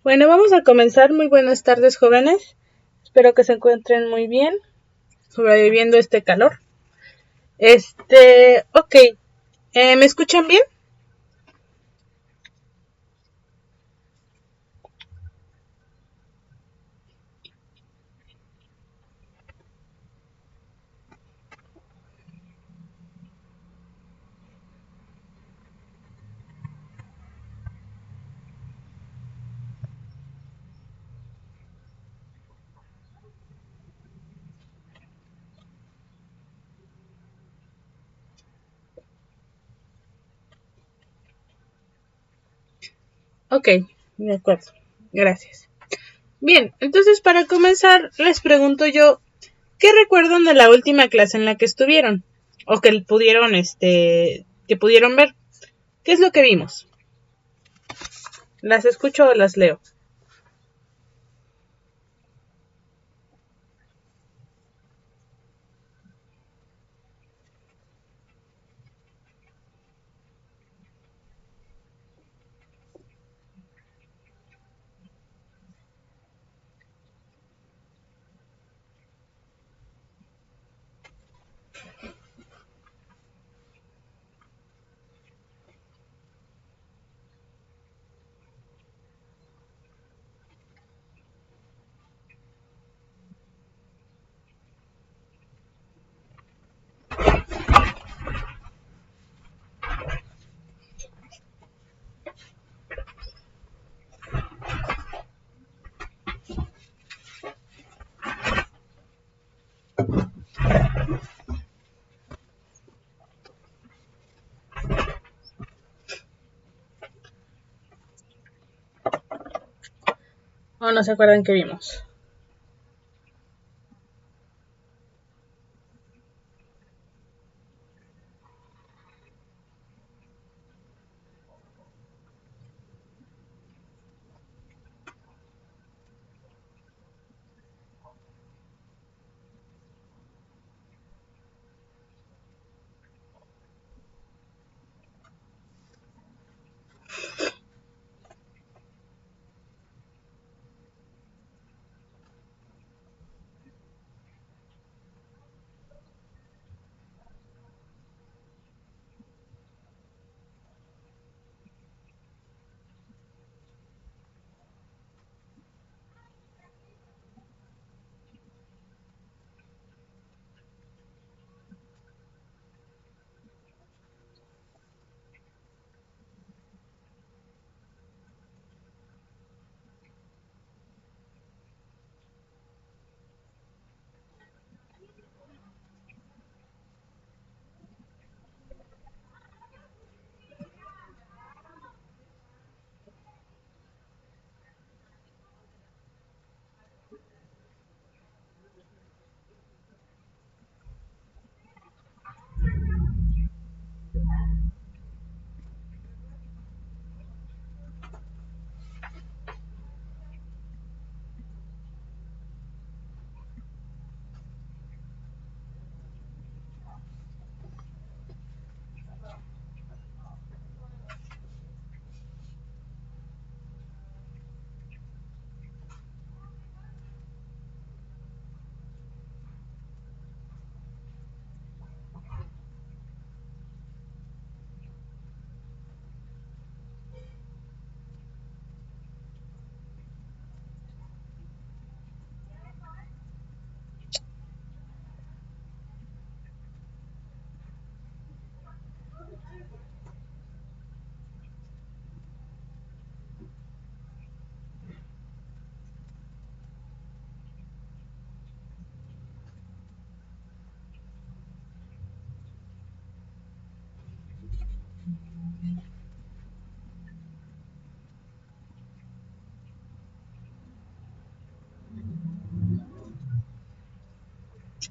Bueno, vamos a comenzar. Muy buenas tardes, jóvenes. Espero que se encuentren muy bien, sobreviviendo este calor. Ok. ¿Me escuchan bien? Ok, de acuerdo. Gracias. Bien, entonces para comenzar les pregunto yo, ¿qué recuerdan de la última clase en la que estuvieron? O que pudieron ver. ¿Qué es lo que vimos? ¿Las escucho o las leo? ¿O no se acuerdan qué vimos?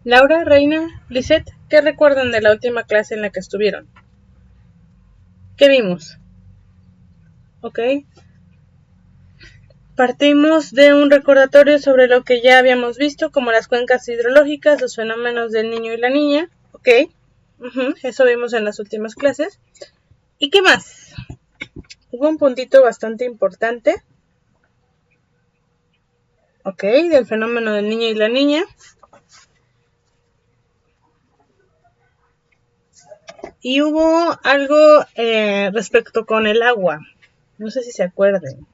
Laura, Reina, Lisette, ¿qué recuerdan de la última clase en la que estuvieron? ¿Qué vimos? Ok. Partimos de un recordatorio sobre lo que ya habíamos visto, como las cuencas hidrológicas, los fenómenos del niño y la niña. Ok. Eso vimos en las últimas clases. ¿Y qué más? Hubo un puntito bastante importante Ok, del fenómeno del niño y la niña. Y hubo algo respecto con el agua. No sé si se acuerden.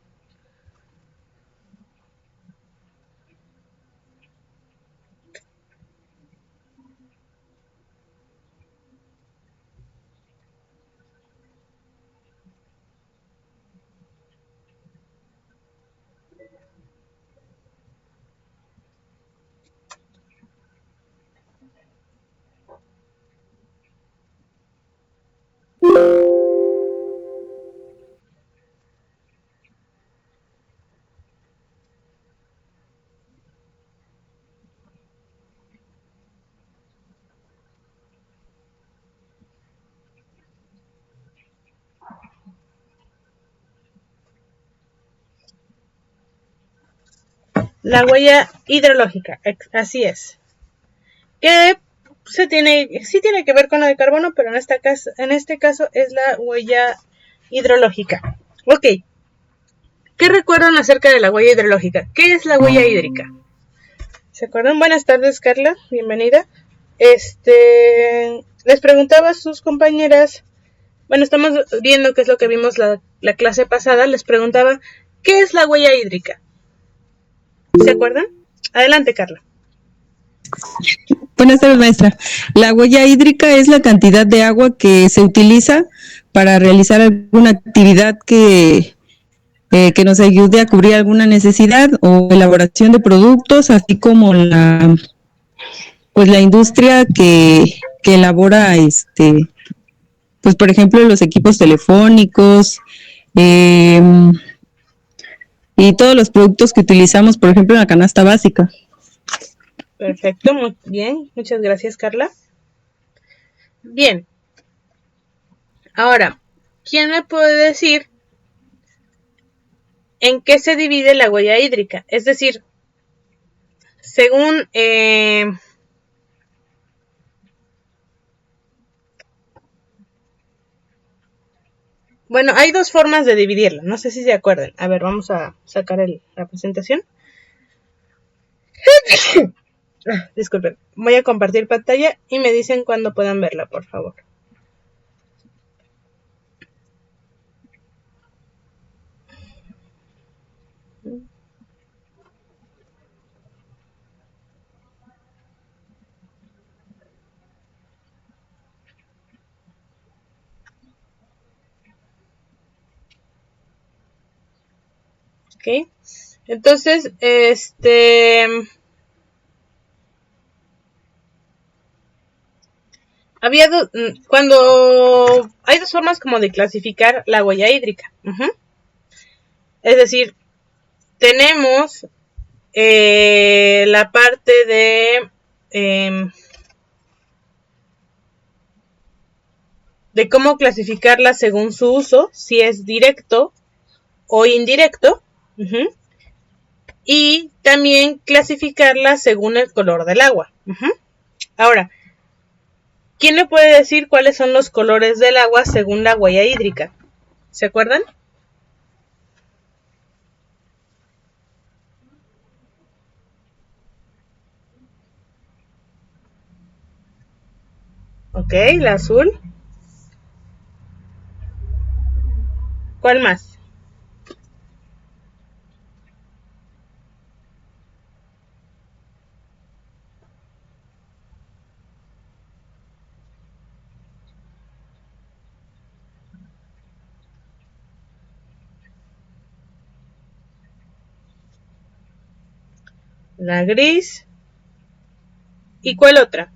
La huella hidrológica, así es. Que sí tiene que ver con la de carbono, pero en este caso es la huella hidrológica. Ok. ¿Qué recuerdan acerca de la huella hidrológica? ¿Qué es la huella hídrica? ¿Se acuerdan? Buenas tardes, Carla. Bienvenida. Les preguntaba a sus compañeras, bueno, estamos viendo qué es lo que vimos la clase pasada, les preguntaba, ¿qué es la huella hídrica? ¿Se acuerdan? Adelante, Carla. Buenas tardes, maestra. La huella hídrica es la cantidad de agua que se utiliza para realizar alguna actividad que nos ayude a cubrir alguna necesidad o elaboración de productos, así como la industria que elabora pues por ejemplo los equipos telefónicos eh, y todos los productos que utilizamos, por ejemplo, en la canasta básica. Perfecto, muy bien. Muchas gracias, Carla. Bien. Ahora, ¿quién me puede decir en qué se divide la huella hídrica? Es decir, según bueno, hay dos formas de dividirla. No sé si se acuerdan. A ver, vamos a sacar la presentación. Disculpen. Voy a compartir pantalla y me dicen cuándo puedan verla, por favor. Ok. Entonces, cuando hay dos formas como de clasificar la huella hídrica. Es decir, tenemos la parte de cómo clasificarla según su uso, si es directo o indirecto. Y también clasificarla según el color del agua. Ahora, ¿quién me puede decir cuáles son los colores del agua según la huella hídrica? ¿Se acuerdan? Ok, la azul. ¿Cuál más? La gris. ¿Y cuál otra?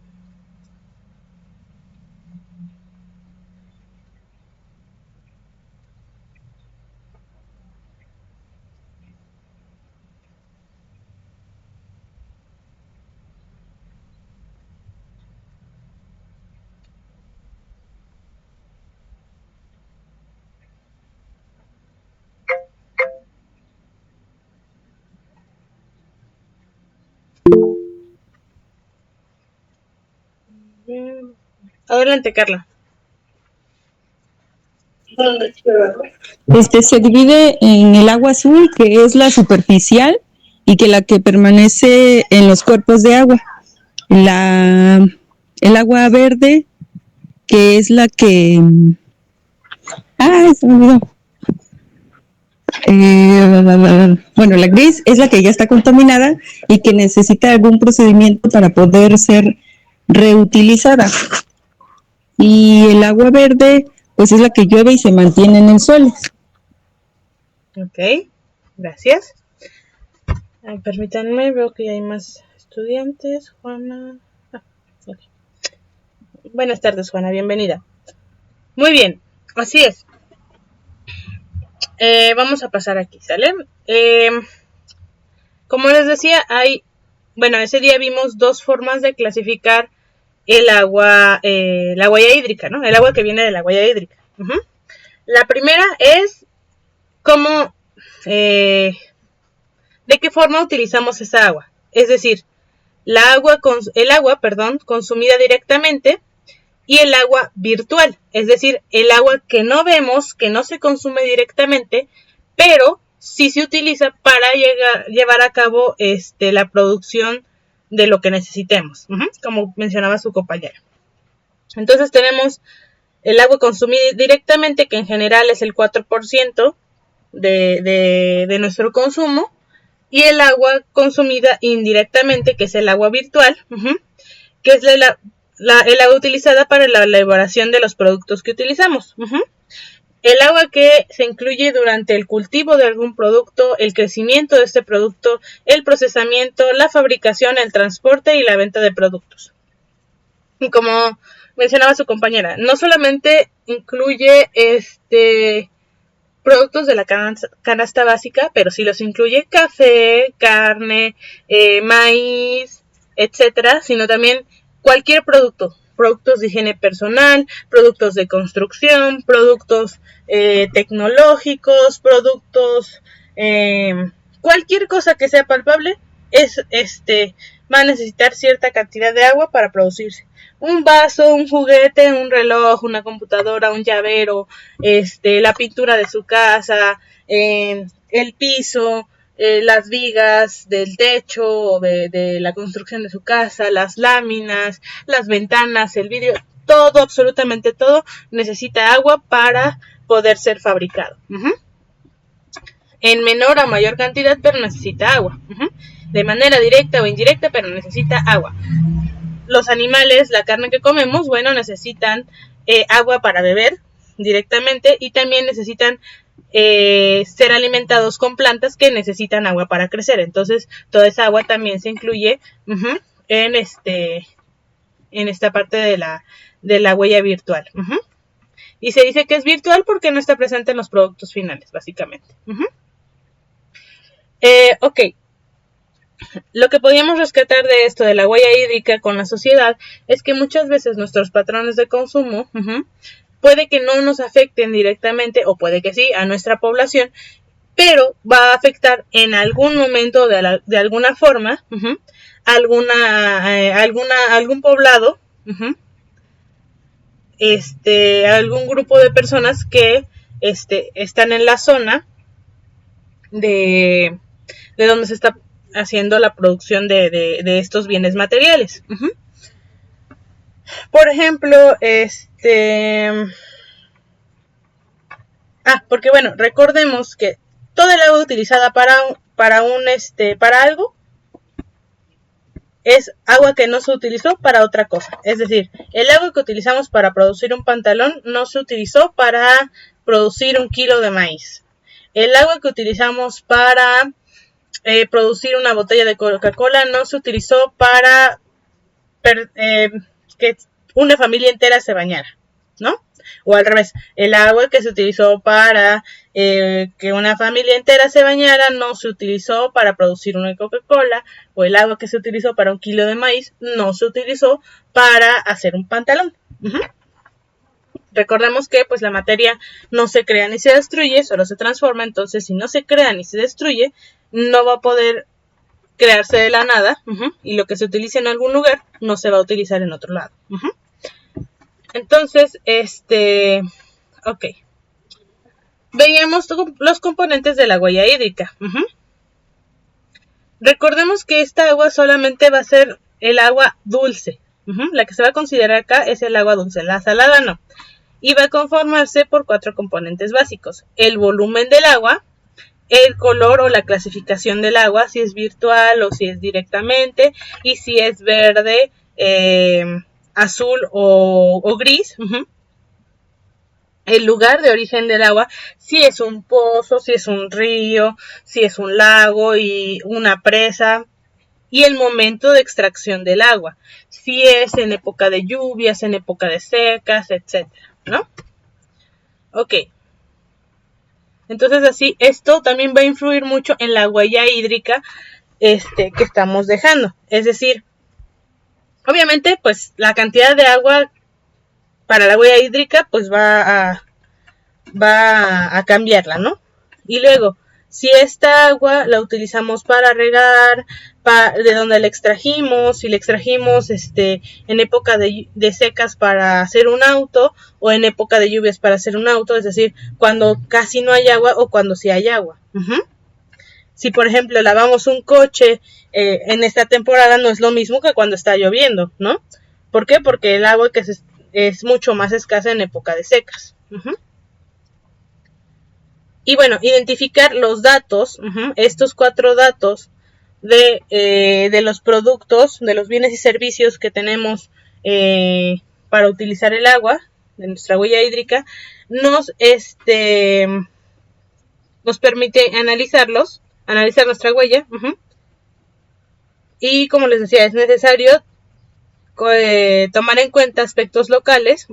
Adelante, Carla. Se divide en el agua azul, que es la superficial, y que la que permanece en los cuerpos de agua. El agua verde, que es la que... se me olvidó. Bueno, la gris es la que ya está contaminada y que necesita algún procedimiento para poder ser reutilizada. Y el agua verde, pues es la que llueve y se mantiene en el suelo. Ok, gracias. Permítanme, veo que ya hay más estudiantes. Juana. Okay. Buenas tardes, Juana, bienvenida. Muy bien, así es. Vamos a pasar aquí, ¿sale? Como les decía, ese día vimos dos formas de clasificar el agua, la huella hídrica, ¿no? El agua que viene de la huella hídrica. La primera es cómo, de qué forma utilizamos esa agua. Es decir, el agua, consumida directamente y el agua virtual. Es decir, el agua que no vemos, que no se consume directamente, pero sí se utiliza para llevar a cabo la producción de lo que necesitemos, como mencionaba su compañera. Entonces tenemos el agua consumida directamente, que en general es el 4% de nuestro consumo, y el agua consumida indirectamente, que es el agua virtual, que es el agua utilizada para la elaboración de los productos que utilizamos. El agua que se incluye durante el cultivo de algún producto, el crecimiento de este producto, el procesamiento, la fabricación, el transporte y la venta de productos. Y como mencionaba su compañera, no solamente incluye productos de la canasta básica, pero sí los incluye café, carne, maíz, etcétera, sino también cualquier productos de higiene personal, productos de construcción, productos tecnológicos, productos, cualquier cosa que sea palpable va a necesitar cierta cantidad de agua para producirse. Un vaso, un juguete, un reloj, una computadora, un llavero, la pintura de su casa, el piso, las vigas del techo o de la construcción de su casa, las láminas, las ventanas, el vidrio, todo, absolutamente todo necesita agua para poder ser fabricado. En menor o mayor cantidad, pero necesita agua. De manera directa o indirecta, pero necesita agua. Los animales, la carne que comemos, bueno, necesitan agua para beber directamente y también necesitan ser alimentados con plantas que necesitan agua para crecer. Entonces, toda esa agua también se incluye en esta parte de la huella virtual. Y se dice que es virtual porque no está presente en los productos finales, básicamente. Ok. Lo que podríamos rescatar de esto de la huella hídrica con la sociedad es que muchas veces nuestros patrones de consumo puede que no nos afecten directamente, o puede que sí, a nuestra población, pero va a afectar en algún momento de alguna forma algún poblado, algún grupo de personas que están en la zona de donde se está haciendo la producción de estos bienes materiales. Por ejemplo, porque bueno, recordemos que toda el agua utilizada para algo es agua que no se utilizó para otra cosa. Es decir, el agua que utilizamos para producir un pantalón no se utilizó para producir 1 kilo de maíz. El agua que utilizamos para producir una botella de Coca-Cola no se utilizó para que una familia entera se bañara, ¿no? O al revés, el agua que se utilizó para que una familia entera se bañara no se utilizó para producir una Coca-Cola, o el agua que se utilizó para 1 kilo de maíz no se utilizó para hacer un pantalón. Recordemos que pues la materia no se crea ni se destruye, solo se transforma. Entonces, si no se crea ni se destruye, no va a poder crearse de la nada, y lo que se utiliza en algún lugar no se va a utilizar en otro lado. Entonces, ok. Veíamos los componentes de la huella hídrica. Recordemos que esta agua solamente va a ser el agua dulce. La que se va a considerar acá es el agua dulce, la salada no. Y va a conformarse por 4 componentes básicos: el volumen del agua, el color o la clasificación del agua, si es virtual o si es directamente, y si es verde, azul o gris. El lugar de origen del agua, si es un pozo, si es un río, si es un lago y una presa, y el momento de extracción del agua, si es en época de lluvias, en época de secas, etcétera, ¿no? Ok. Entonces así, esto también va a influir mucho en la huella hídrica que estamos dejando. Es decir, obviamente, pues la cantidad de agua para la huella hídrica, pues va a cambiarla, ¿no? Y luego, si esta agua la utilizamos para regar, de donde la extrajimos, si la extrajimos en época de secas para hacer un auto, o en época de lluvias para hacer un auto, es decir, cuando casi no hay agua o cuando sí hay agua. Si por ejemplo lavamos un coche en esta temporada, no es lo mismo que cuando está lloviendo, ¿no? ¿Por qué? Porque el agua es mucho más escasa en época de secas. Y bueno, identificar los datos, estos 4 datos de los productos, de los bienes y servicios que tenemos para utilizar el agua, de nuestra huella hídrica, nos permite analizar nuestra huella. Y como les decía, es necesario tomar en cuenta aspectos locales,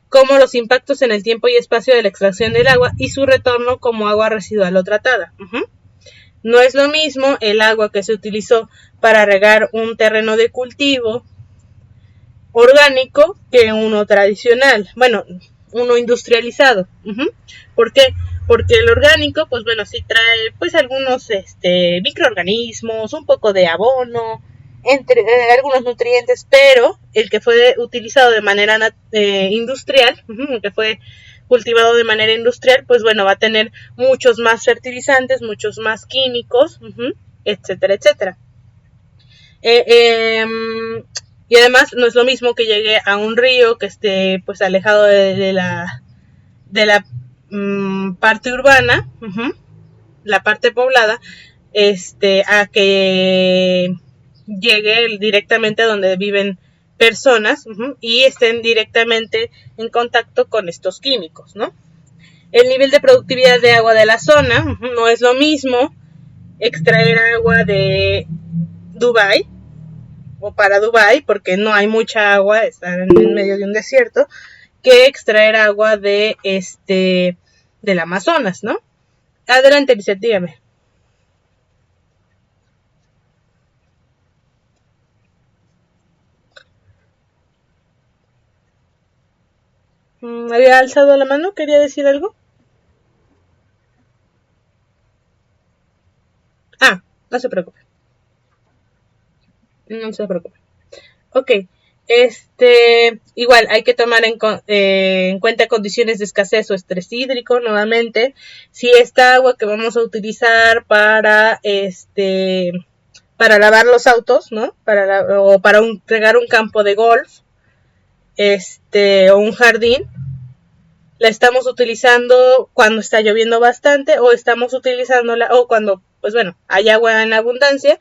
como los impactos en el tiempo y espacio de la extracción del agua y su retorno como agua residual o tratada. No es lo mismo el agua que se utilizó para regar un terreno de cultivo orgánico que uno tradicional, bueno, uno industrializado. ¿Por qué? Porque el orgánico, pues bueno, sí trae pues algunos microorganismos, un poco de abono, algunos nutrientes, pero el que fue utilizado de manera industrial, el que fue cultivado de manera industrial, pues bueno, va a tener muchos más fertilizantes, muchos más químicos, etcétera, etcétera. Y además no es lo mismo que llegue a un río que esté pues alejado de la parte urbana, la parte poblada, a que llegue directamente a donde viven personas, y estén directamente en contacto con estos químicos, ¿no? El nivel de productividad de agua de la zona, no es lo mismo extraer agua de Dubái o para Dubái, porque no hay mucha agua, están en medio de un desierto, que extraer agua del Amazonas, ¿no? Adelante, Lizeth, dígame. ¿Había alzado la mano? ¿Quería decir algo? Ah, no se preocupe. No se preocupe. Ok. Igual hay que tomar en cuenta condiciones de escasez o estrés hídrico, nuevamente. Si esta agua que vamos a utilizar para lavar los autos, ¿no? O para regar un campo de golf, o un jardín, la estamos utilizando cuando está lloviendo bastante, o estamos utilizándola, o cuando, pues bueno, hay agua en abundancia,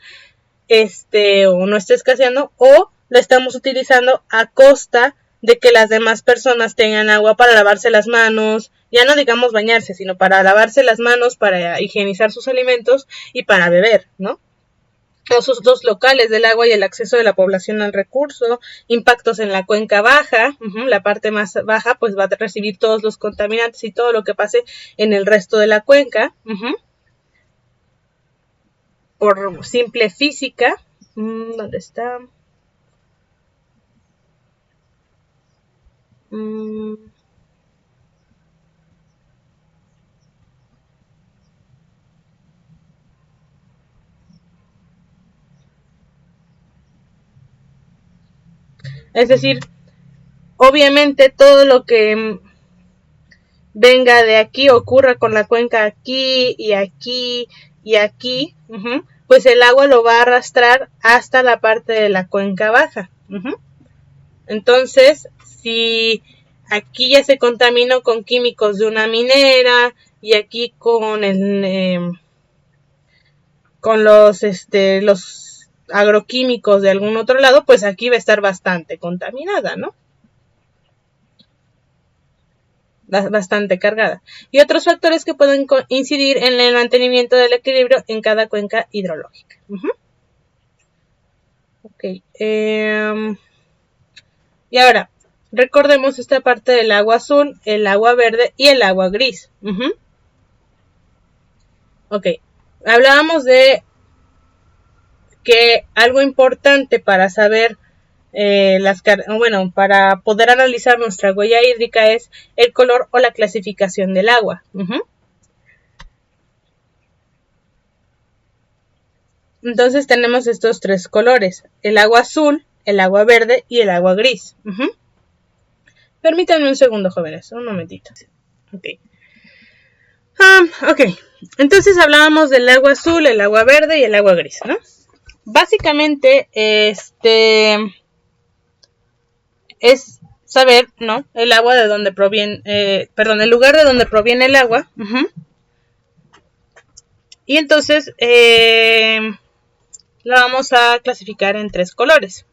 o no está escaseando, o la estamos utilizando a costa de que las demás personas tengan agua para lavarse las manos, ya no digamos bañarse, sino para lavarse las manos, para higienizar sus alimentos y para beber, ¿no? Los usos locales del agua y el acceso de la población al recurso, impactos en la cuenca baja, la parte más baja pues va a recibir todos los contaminantes y todo lo que pase en el resto de la cuenca, por simple física. ¿Dónde está? Es decir, obviamente todo lo que venga de aquí, ocurra con la cuenca aquí y aquí y aquí, pues el agua lo va a arrastrar hasta la parte de la cuenca baja. Entonces, si aquí ya se contaminó con químicos de una minera y aquí con los agroquímicos de algún otro lado, pues aquí va a estar bastante contaminada, ¿no? Bastante cargada. Y otros factores que pueden incidir en el mantenimiento del equilibrio en cada cuenca hidrológica. Ok. Y ahora, recordemos esta parte del agua azul, el agua verde y el agua gris. Ok. Hablábamos que algo importante para saber para poder analizar nuestra huella hídrica es el color o la clasificación del agua. Entonces tenemos estos tres colores: el agua azul, el agua verde y el agua gris. Permítanme un segundo, jóvenes, un momentito. Ok, entonces hablábamos del agua azul, el agua verde y el agua gris, ¿no? Básicamente, es saber, ¿no? El agua de donde proviene, el lugar de donde proviene el agua. Y entonces la vamos a clasificar en tres colores.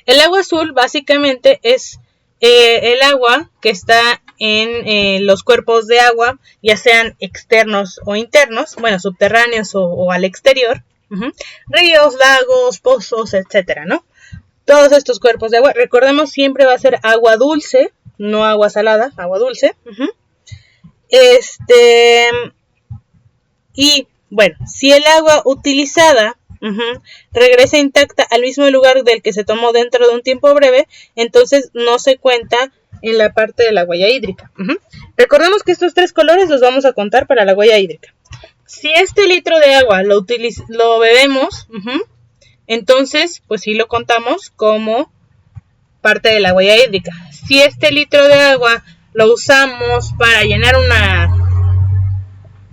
El agua azul básicamente es el agua que está en los cuerpos de agua, ya sean externos o internos, bueno, subterráneos o al exterior. Ríos, lagos, pozos, etcétera, ¿no? Todos estos cuerpos de agua, recordemos, siempre va a ser agua dulce, no agua salada, agua dulce. Y bueno, si el agua utilizada regresa intacta al mismo lugar del que se tomó dentro de un tiempo breve, entonces no se cuenta en la parte de la huella hídrica. Recordemos que estos tres colores los vamos a contar para la huella hídrica. Si este litro de agua lo bebemos, entonces pues sí lo contamos como parte de la huella hídrica. Si este litro de agua lo usamos para llenar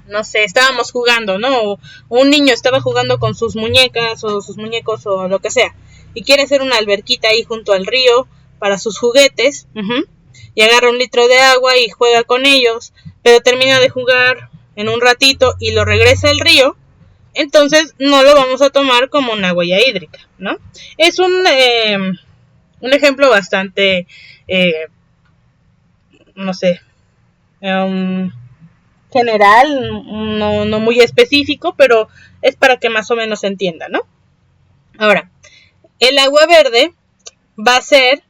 no sé, estábamos jugando, ¿no? O un niño estaba jugando con sus muñecas o sus muñecos o lo que sea, y quiere hacer una alberquita ahí junto al río para sus juguetes, y agarra un litro de agua y juega con ellos, pero termina de jugar en un ratito y lo regresa al río, entonces no lo vamos a tomar como una huella hídrica, ¿no? Es un ejemplo bastante, no sé, general, no muy específico, pero es para que más o menos se entienda, ¿no? Ahora, el agua verde va a ser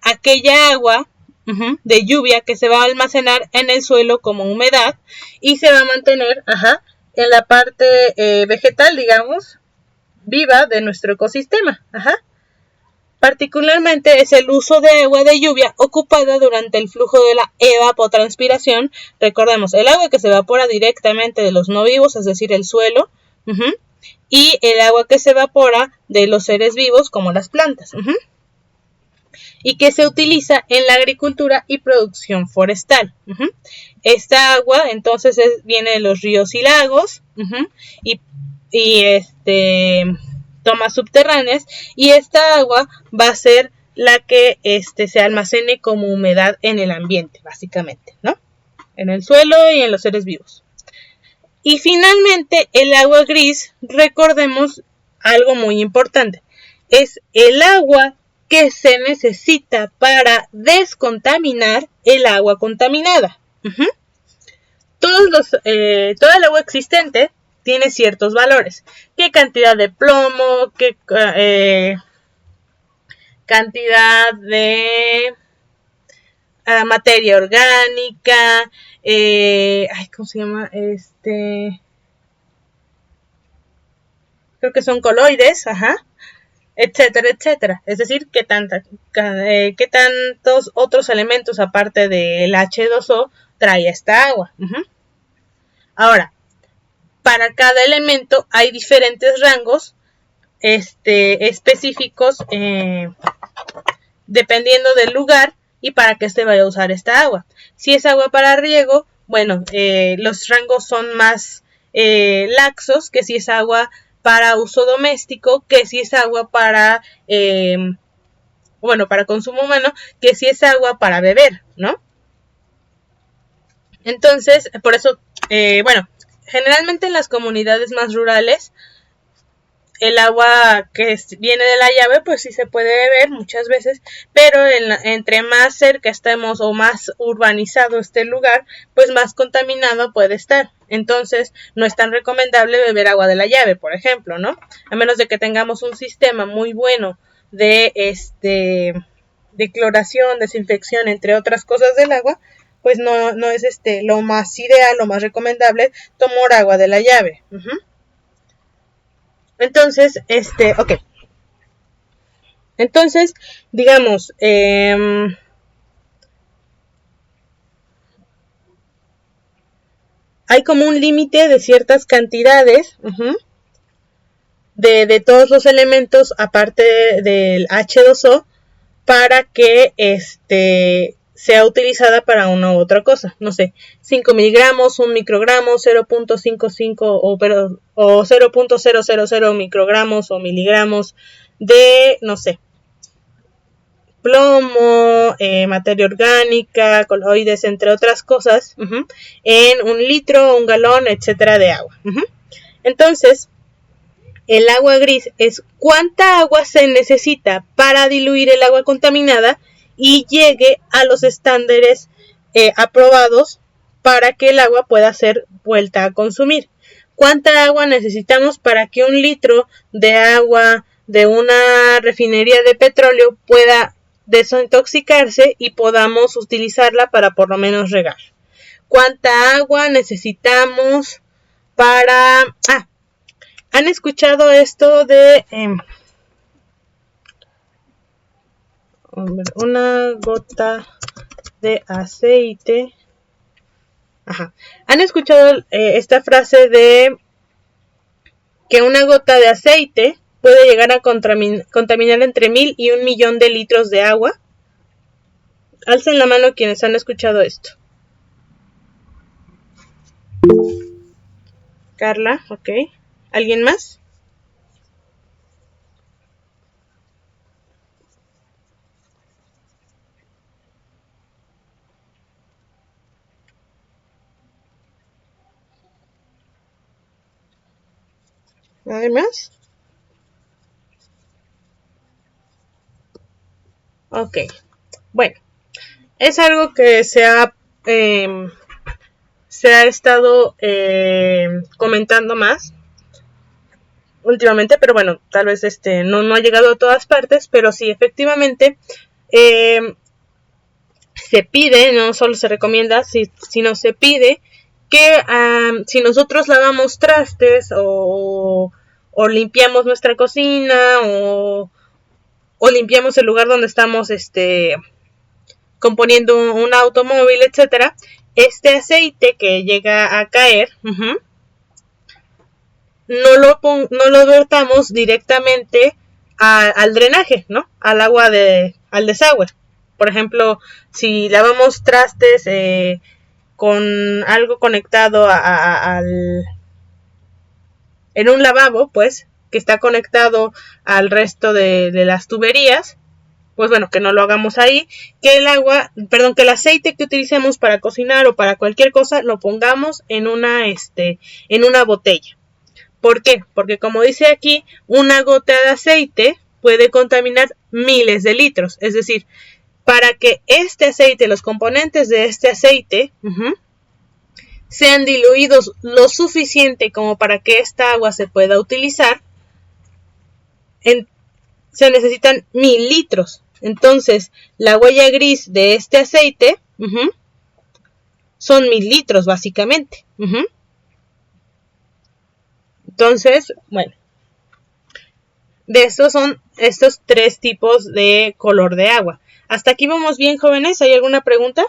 aquella agua de lluvia que se va a almacenar en el suelo como humedad y se va a mantener en la parte vegetal, digamos, viva de nuestro ecosistema. Particularmente es el uso de agua de lluvia ocupada durante el flujo de la evapotranspiración. Recordemos, el agua que se evapora directamente de los no vivos, es decir, el suelo, y el agua que se evapora de los seres vivos, como las plantas, y que se utiliza en la agricultura y producción forestal. Esta agua entonces viene de los ríos y lagos, y tomas subterráneas, y esta agua va a ser la que se almacene como humedad en el ambiente, básicamente, ¿no? En el suelo y en los seres vivos. Y finalmente el agua gris, recordemos algo muy importante, es el agua que se necesita para descontaminar el agua contaminada. Toda el agua existente tiene ciertos valores. ¿Qué cantidad de plomo? ¿Qué cantidad de materia orgánica? ¿Cómo se llama? Creo que son coloides, etcétera, etcétera. Es decir, qué tantos otros elementos aparte del H2O trae esta agua. Ahora, para cada elemento hay diferentes rangos específicos dependiendo del lugar y para qué se vaya a usar esta agua. Si es agua para riego, bueno, los rangos son más laxos, que si es agua para uso doméstico, que si es agua para, para consumo humano, que si es agua para beber, ¿no? Entonces, por eso, generalmente en las comunidades más rurales, el agua que viene de la llave, pues sí se puede beber muchas veces, pero entre más cerca estemos o más urbanizado esté el lugar, pues más contaminado puede estar. Entonces, no es tan recomendable beber agua de la llave, por ejemplo, ¿no? A menos de que tengamos un sistema muy bueno de de cloración, desinfección, entre otras cosas del agua, pues no es lo más ideal, lo más recomendable tomar agua de la llave. Entonces, ok. Entonces, digamos, hay como un límite de ciertas cantidades de todos los elementos, aparte del H2O, para que sea utilizada para una u otra cosa. No sé, 5 miligramos, 1 microgramo, 0.55 o 0.000 microgramos o miligramos de, no sé, plomo, materia orgánica, coloides, entre otras cosas, en 1 litro, 1 galón, etcétera, de agua. Entonces, el agua gris es cuánta agua se necesita para diluir el agua contaminada y llegue a los estándares aprobados para que el agua pueda ser vuelta a consumir. ¿Cuánta agua necesitamos para que 1 litro de agua de una refinería de petróleo pueda desintoxicarse y podamos utilizarla para por lo menos regar? ¿Cuánta agua necesitamos para... ¿Han escuchado esto de una gota de aceite? Ajá. ¿Han escuchado esta frase de que una gota de aceite puede llegar a contaminar entre 1000 y 1 millón de litros de agua? Alcen la mano quienes han escuchado esto. Carla, ok. ¿Alguien más? ¿Nadie más? Ok. Bueno, es algo que se ha estado comentando más últimamente, pero bueno, tal vez no ha llegado a todas partes, pero sí, efectivamente, se pide, no solo se recomienda, sino se pide que si nosotros lavamos trastes o limpiamos nuestra cocina o limpiamos el lugar donde estamos componiendo un automóvil, etcétera, este aceite que llega a caer, no lo vertamos directamente al drenaje, ¿no? Al agua al desagüe. Por ejemplo, si lavamos trastes con algo conectado en un lavabo, pues, que está conectado al resto de las tuberías, pues bueno, que no lo hagamos ahí, que el aceite que utilicemos para cocinar o para cualquier cosa, lo pongamos en una botella. ¿Por qué? Porque como dice aquí, una gota de aceite puede contaminar miles de litros. Es decir, para que este aceite, los componentes de este aceite, sean diluidos lo suficiente como para que esta agua se pueda utilizar, se necesitan 1000 litros. Entonces, la huella gris de este aceite son 1000 litros básicamente. Entonces, bueno, de estos son estos 3 tipos de color de agua. ¿Hasta aquí vamos bien, jóvenes? ¿Hay alguna pregunta?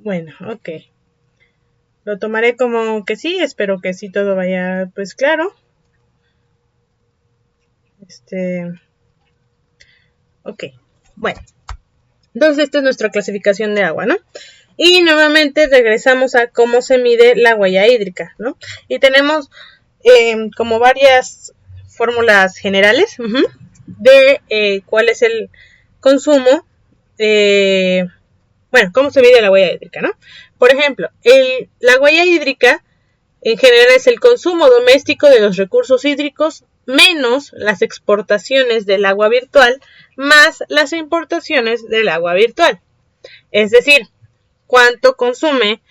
Bueno, ok. Lo tomaré como que sí, espero que sí todo vaya pues claro. Ok, bueno. Entonces esta es nuestra clasificación de agua, ¿no? Y nuevamente regresamos a cómo se mide la huella hídrica, ¿no? Y tenemos como varias fórmulas generales de cuál es el consumo, bueno, cómo se mide la huella hídrica, ¿no? Por ejemplo, la huella hídrica en general es el consumo doméstico de los recursos hídricos menos las exportaciones del agua virtual más las importaciones del agua virtual. Es decir, cuánto consume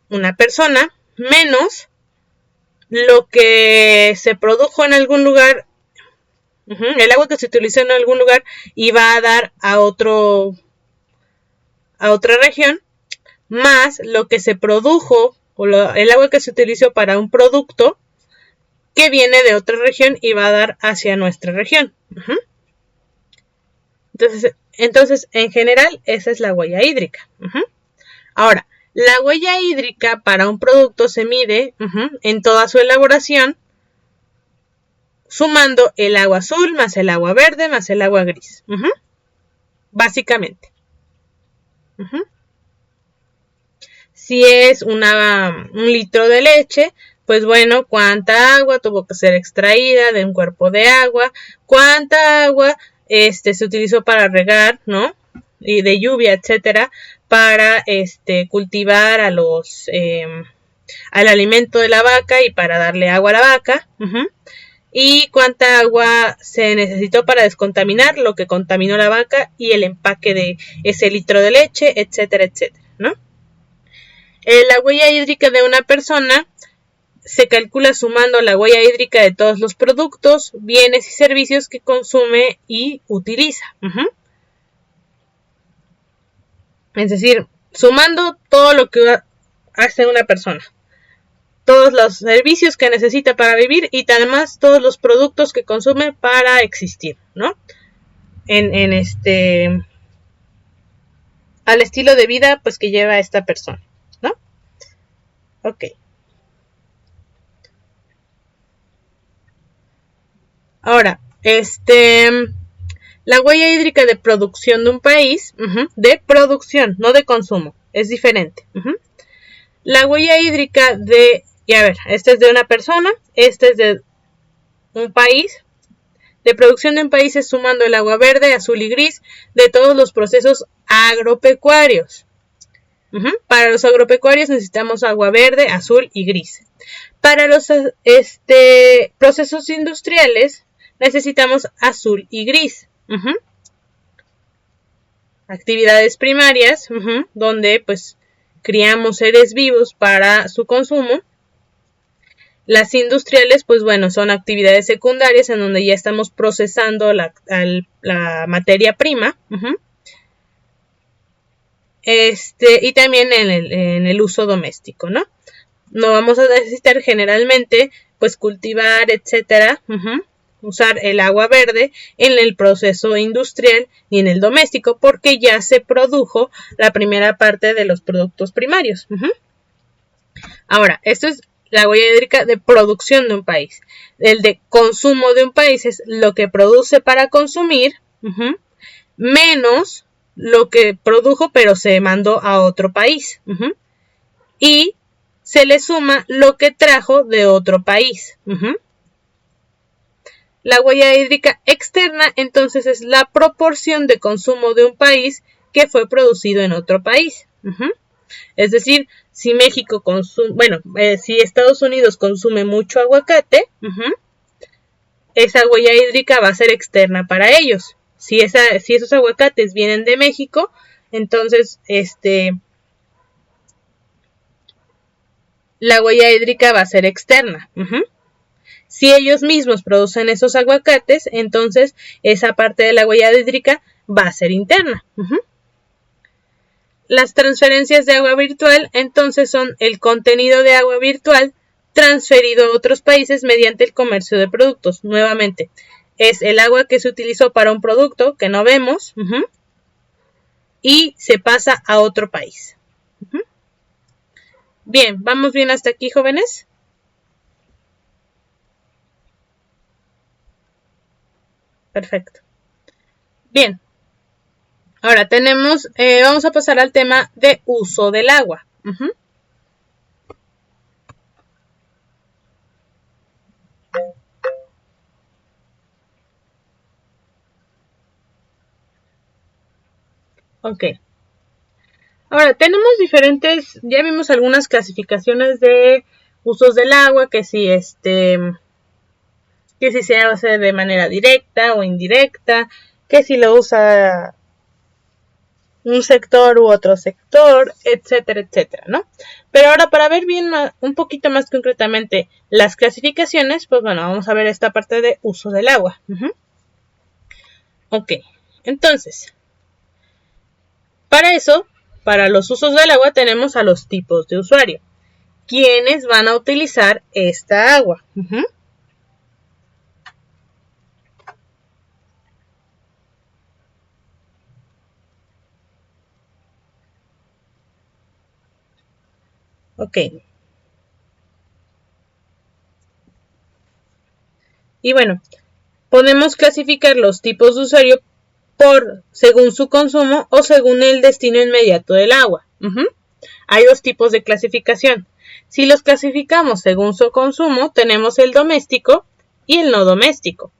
una persona menos lo que se produjo en algún lugar, el agua que se utilizó en algún lugar y va a dar a otra región, más lo que se produjo o el agua que se utilizó para un producto que viene de otra región y va a dar hacia nuestra región. Entonces, en general, esa es la huella hídrica. Ahora, la huella hídrica para un producto se mide en toda su elaboración, sumando el agua azul más el agua verde más el agua gris. Básicamente. Si es un litro de leche, pues bueno, cuánta agua tuvo que ser extraída de un cuerpo de agua, cuánta agua se utilizó para regar, ¿no? Y de lluvia, etcétera, para cultivar al alimento de la vaca y para darle agua a la vaca. Y cuánta agua se necesitó para descontaminar lo que contaminó la vaca y el empaque de ese litro de leche, etcétera, etcétera, ¿no? La huella hídrica de una persona se calcula sumando la huella hídrica de todos los productos, bienes y servicios que consume y utiliza. Es decir, sumando todo lo que hace una persona, todos los servicios que necesita para vivir y además todos los productos que consume para existir, ¿no? Al estilo de vida pues que lleva esta persona, ¿no? Ok. Ahora, la huella hídrica de producción de un país, de producción, no de consumo, es diferente. La huella hídrica esta es de una persona, esta es de un país. De producción de un país es sumando el agua verde, azul y gris de todos los procesos agropecuarios. Para los agropecuarios necesitamos agua verde, azul y gris. Para los procesos industriales necesitamos azul y gris. Actividades primarias, donde pues criamos seres vivos para su consumo. Las industriales, pues bueno, son actividades secundarias en donde ya estamos procesando la materia prima. Y también en el uso doméstico, ¿no? No vamos a necesitar generalmente, pues cultivar, etcétera, usar el agua verde en el proceso industrial ni en el doméstico porque ya se produjo la primera parte de los productos primarios. Ahora, esto es la huella hídrica de producción de un país. El de consumo de un país es lo que produce para consumir, menos lo que produjo pero se mandó a otro país. Y se le suma lo que trajo de otro país. La huella hídrica externa entonces es la proporción de consumo de un país que fue producido en otro país. Es decir, si México consume, si Estados Unidos consume mucho aguacate, esa huella hídrica va a ser externa para ellos. Si esos aguacates vienen de México, entonces la huella hídrica va a ser externa. Si ellos mismos producen esos aguacates, entonces esa parte de la huella hídrica va a ser interna. Las transferencias de agua virtual, entonces, son el contenido de agua virtual transferido a otros países mediante el comercio de productos. Nuevamente, es el agua que se utilizó para un producto que no vemos y se pasa a otro país. Ujú. Bien, ¿vamos bien hasta aquí, jóvenes? Perfecto. Bien, ahora tenemos, vamos a pasar al tema de uso del agua. Ujú. Ok. Ahora, tenemos diferentes, ya vimos algunas clasificaciones de usos del agua, que si se hace de manera directa o indirecta, que si lo usa un sector u otro sector, etcétera, etcétera, ¿no? Pero ahora para ver bien un poquito más concretamente las clasificaciones, pues bueno, vamos a ver esta parte de uso del agua. Ok, entonces, para eso, para los usos del agua tenemos a los tipos de usuario. ¿Quiénes van a utilizar esta agua? Ok. Y bueno, podemos clasificar los tipos de usuario según su consumo o según el destino inmediato del agua. Hay dos tipos de clasificación. Si los clasificamos según su consumo, tenemos el doméstico y el no doméstico.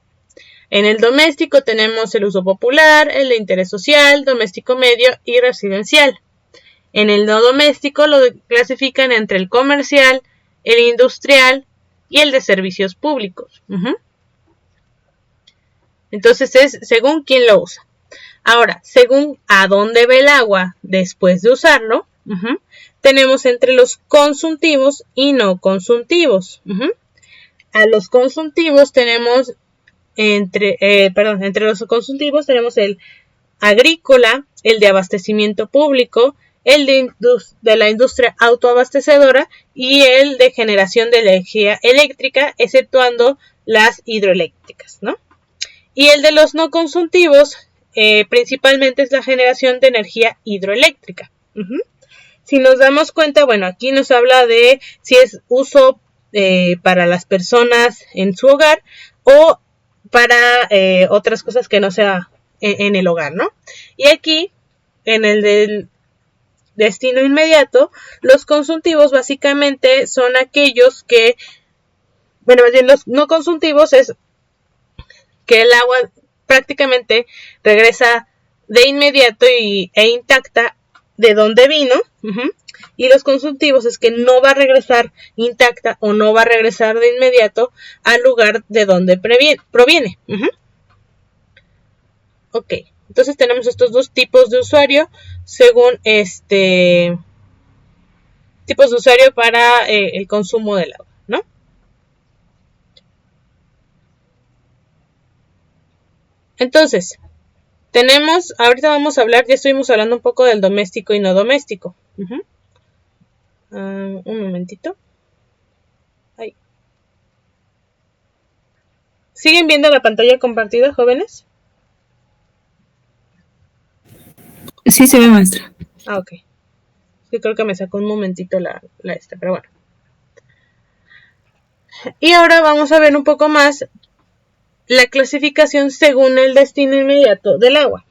En el doméstico tenemos el uso popular, el de interés social, doméstico medio y residencial. En el no doméstico lo clasifican entre el comercial, el industrial y el de servicios públicos. Entonces es según quién lo usa. Ahora, según a dónde va el agua después de usarlo, tenemos entre los consuntivos y no consuntivos. A los consuntivos tenemos entre los consuntivos tenemos el agrícola, el de abastecimiento público, el de la industria autoabastecedora y el de generación de energía eléctrica, exceptuando las hidroeléctricas, ¿no? Y el de los no consuntivos, principalmente es la generación de energía hidroeléctrica. Si nos damos cuenta, bueno, aquí nos habla de si es uso para las personas en su hogar o para otras cosas que no sea en el hogar, ¿no? Y aquí, en el del destino inmediato, los consuntivos básicamente son aquellos que, bueno, más bien los no consuntivos es que el agua prácticamente regresa de inmediato e intacta de donde vino. Y los consuntivos es que no va a regresar intacta o no va a regresar de inmediato al lugar de donde proviene. Ok, entonces tenemos estos dos tipos de usuario según tipos de usuario para el consumo del agua, ¿no? Entonces, ahorita vamos a hablar, ya estuvimos hablando un poco del doméstico y no doméstico. Un momentito. Ahí. ¿Siguen viendo la pantalla compartida, jóvenes? Sí, se ve, maestra. Ah, ok. Sí, creo que me sacó un momentito la esta, pero bueno. Y ahora vamos a ver un poco más la clasificación según el destino inmediato del agua.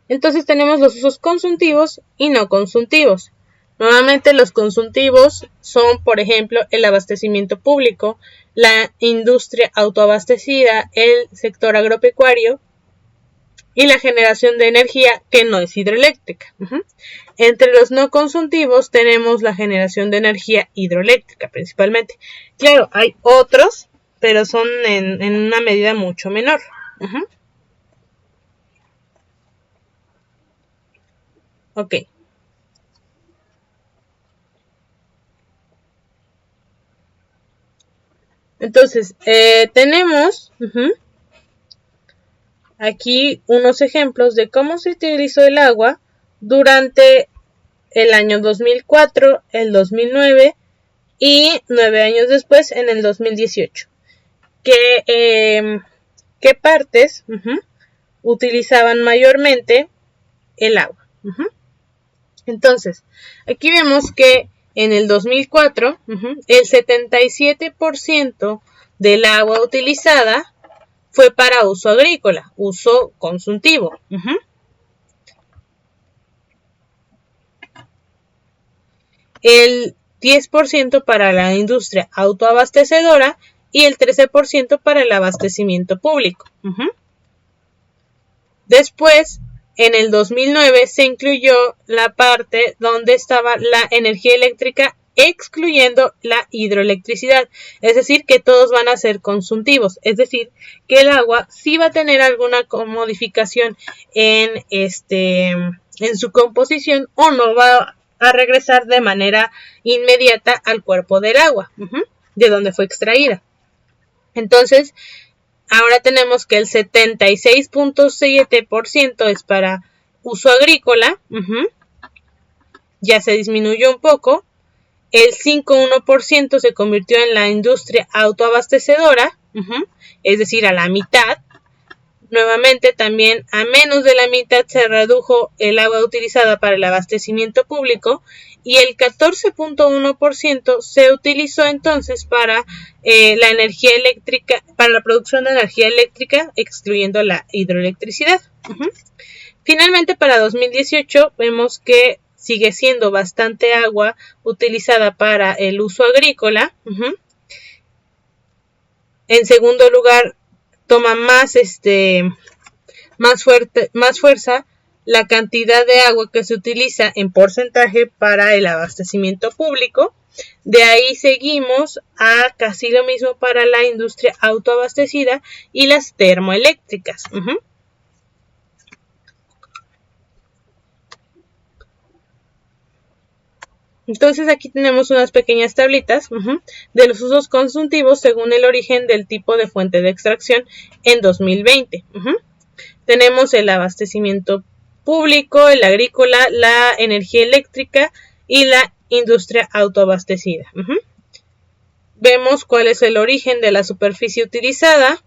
Entonces tenemos los usos consuntivos y no consuntivos. Nuevamente los consuntivos son, por ejemplo, el abastecimiento público, la industria autoabastecida, el sector agropecuario y la generación de energía que no es hidroeléctrica. Entre los no consuntivos tenemos la generación de energía hidroeléctrica principalmente. Claro, hay otros, pero son en una medida mucho menor. Ok. Entonces, tenemos aquí unos ejemplos de cómo se utilizó el agua durante el año 2004, el 2009 y 9 años después en el 2018. ¿Qué partes utilizaban mayormente el agua? Entonces, aquí vemos que en el 2004, el 77% del agua utilizada fue para uso agrícola, uso consultivo. El 10% para la industria autoabastecedora y el 13% para el abastecimiento público. Después, en el 2009 se incluyó la parte donde estaba la energía eléctrica, excluyendo la hidroelectricidad, es decir, que todos van a ser consultivos, es decir, que el agua sí va a tener alguna modificación en su composición o no va a regresar de manera inmediata al cuerpo del agua, de donde fue extraída. Entonces, ahora tenemos que el 76.7% es para uso agrícola, ya se disminuyó un poco. El 5.1% se convirtió en la industria autoabastecedora, es decir, a la mitad. Nuevamente, también a menos de la mitad se redujo el agua utilizada para el abastecimiento público y el 14.1% se utilizó entonces para la energía eléctrica, para la producción de energía eléctrica, excluyendo la hidroelectricidad. Finalmente, para 2018 vemos que sigue siendo bastante agua utilizada para el uso agrícola. En segundo lugar, toma más fuerza la cantidad de agua que se utiliza en porcentaje para el abastecimiento público. De ahí seguimos a casi lo mismo para la industria autoabastecida y las termoeléctricas. Entonces aquí tenemos unas pequeñas tablitas de los usos consultivos según el origen del tipo de fuente de extracción en 2020. Tenemos el abastecimiento público, el agrícola, la energía eléctrica y la industria autoabastecida. Vemos cuál es el origen de la superficie utilizada,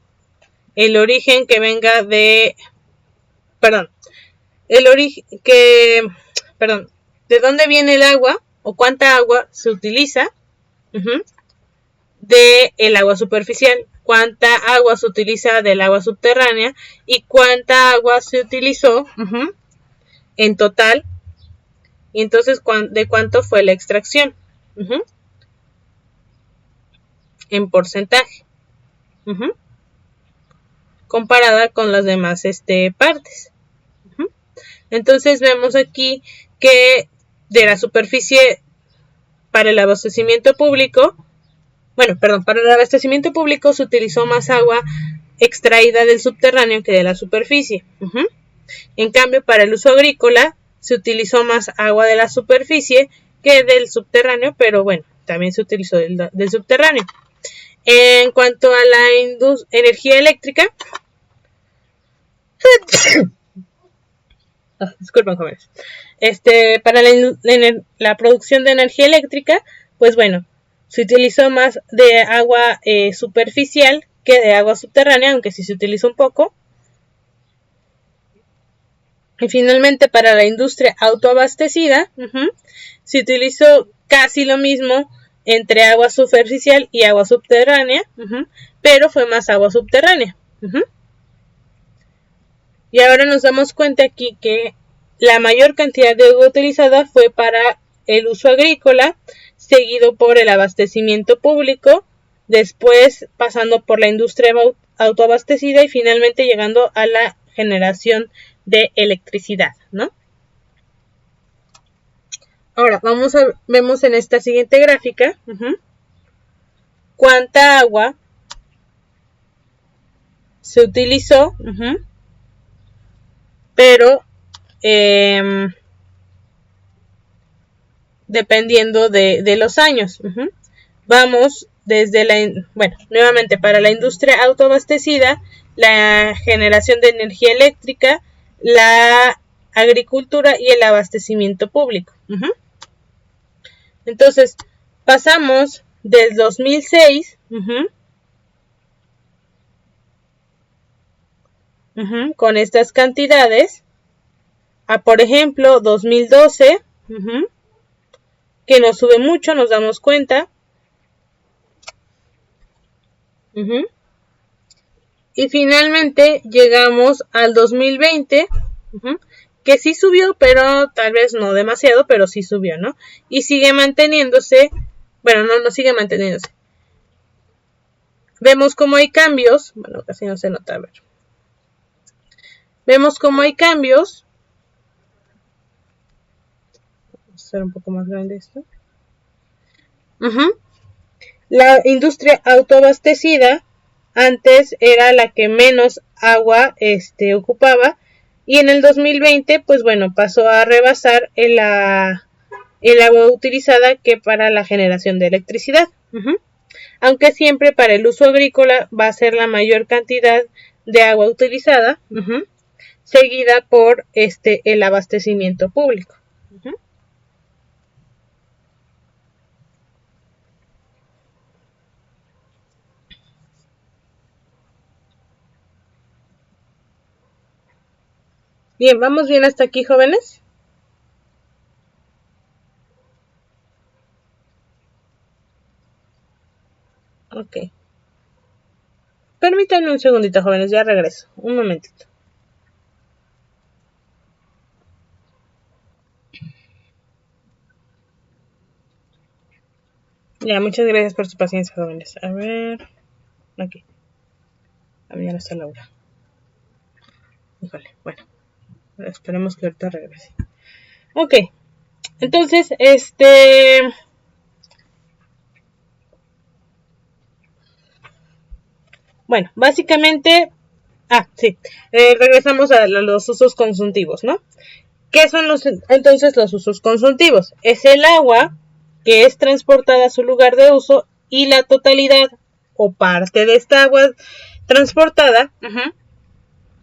el origen que venga de... ¿de dónde viene el agua? O cuánta agua se utiliza de el agua superficial, cuánta agua se utiliza del agua subterránea y cuánta agua se utilizó en total, y entonces de cuánto fue la extracción en porcentaje comparada con las demás partes. Entonces vemos aquí que de la superficie para el abastecimiento público, para el abastecimiento público se utilizó más agua extraída del subterráneo que de la superficie. En cambio, para el uso agrícola se utilizó más agua de la superficie que del subterráneo, pero bueno, también se utilizó del subterráneo. En cuanto a la energía eléctrica, disculpen, jóvenes. Para la producción de energía eléctrica, pues bueno, se utilizó más de agua superficial que de agua subterránea, aunque sí se utilizó un poco. Y finalmente, para la industria autoabastecida, se utilizó casi lo mismo entre agua superficial y agua subterránea, pero fue más agua subterránea. Y ahora nos damos cuenta aquí que la mayor cantidad de agua utilizada fue para el uso agrícola, seguido por el abastecimiento público, después pasando por la industria autoabastecida y finalmente llegando a la generación de electricidad, ¿no? Ahora vemos en esta siguiente gráfica cuánta agua se utilizó, pero dependiendo de los años. Vamos desde nuevamente para la industria autoabastecida, la generación de energía eléctrica, la agricultura y el abastecimiento público. Entonces, pasamos del 2006 con estas cantidades a, por ejemplo, 2012 que nos sube mucho, nos damos cuenta. Y finalmente llegamos al 2020, que sí subió, pero tal vez no demasiado, pero sí subió, ¿no? Y sigue manteniéndose, bueno, no sigue manteniéndose. Vemos cómo hay cambios, bueno, casi no se nota, a ver. Vemos cómo hay cambios. Vamos a hacer un poco más grande esto. La industria autoabastecida antes era la que menos agua ocupaba, y en el 2020 pues bueno, pasó a rebasar el agua utilizada que para la generación de electricidad. Aunque siempre para el uso agrícola va a ser la mayor cantidad de agua utilizada, seguida por el abastecimiento público. Bien, ¿vamos bien hasta aquí, jóvenes? Ok. Permítanme un segundito, jóvenes, ya regreso. Un momentito. Ya, muchas gracias por su paciencia, jóvenes. A ver. Aquí. A ver, ya no está Laura. Híjole, bueno. Esperemos que ahorita regrese. Ok. Entonces, bueno, básicamente... sí. Regresamos a los usos consultivos, ¿no? ¿Qué son entonces los usos consultivos? Es el agua que es transportada a su lugar de uso y la totalidad o parte de esta agua transportada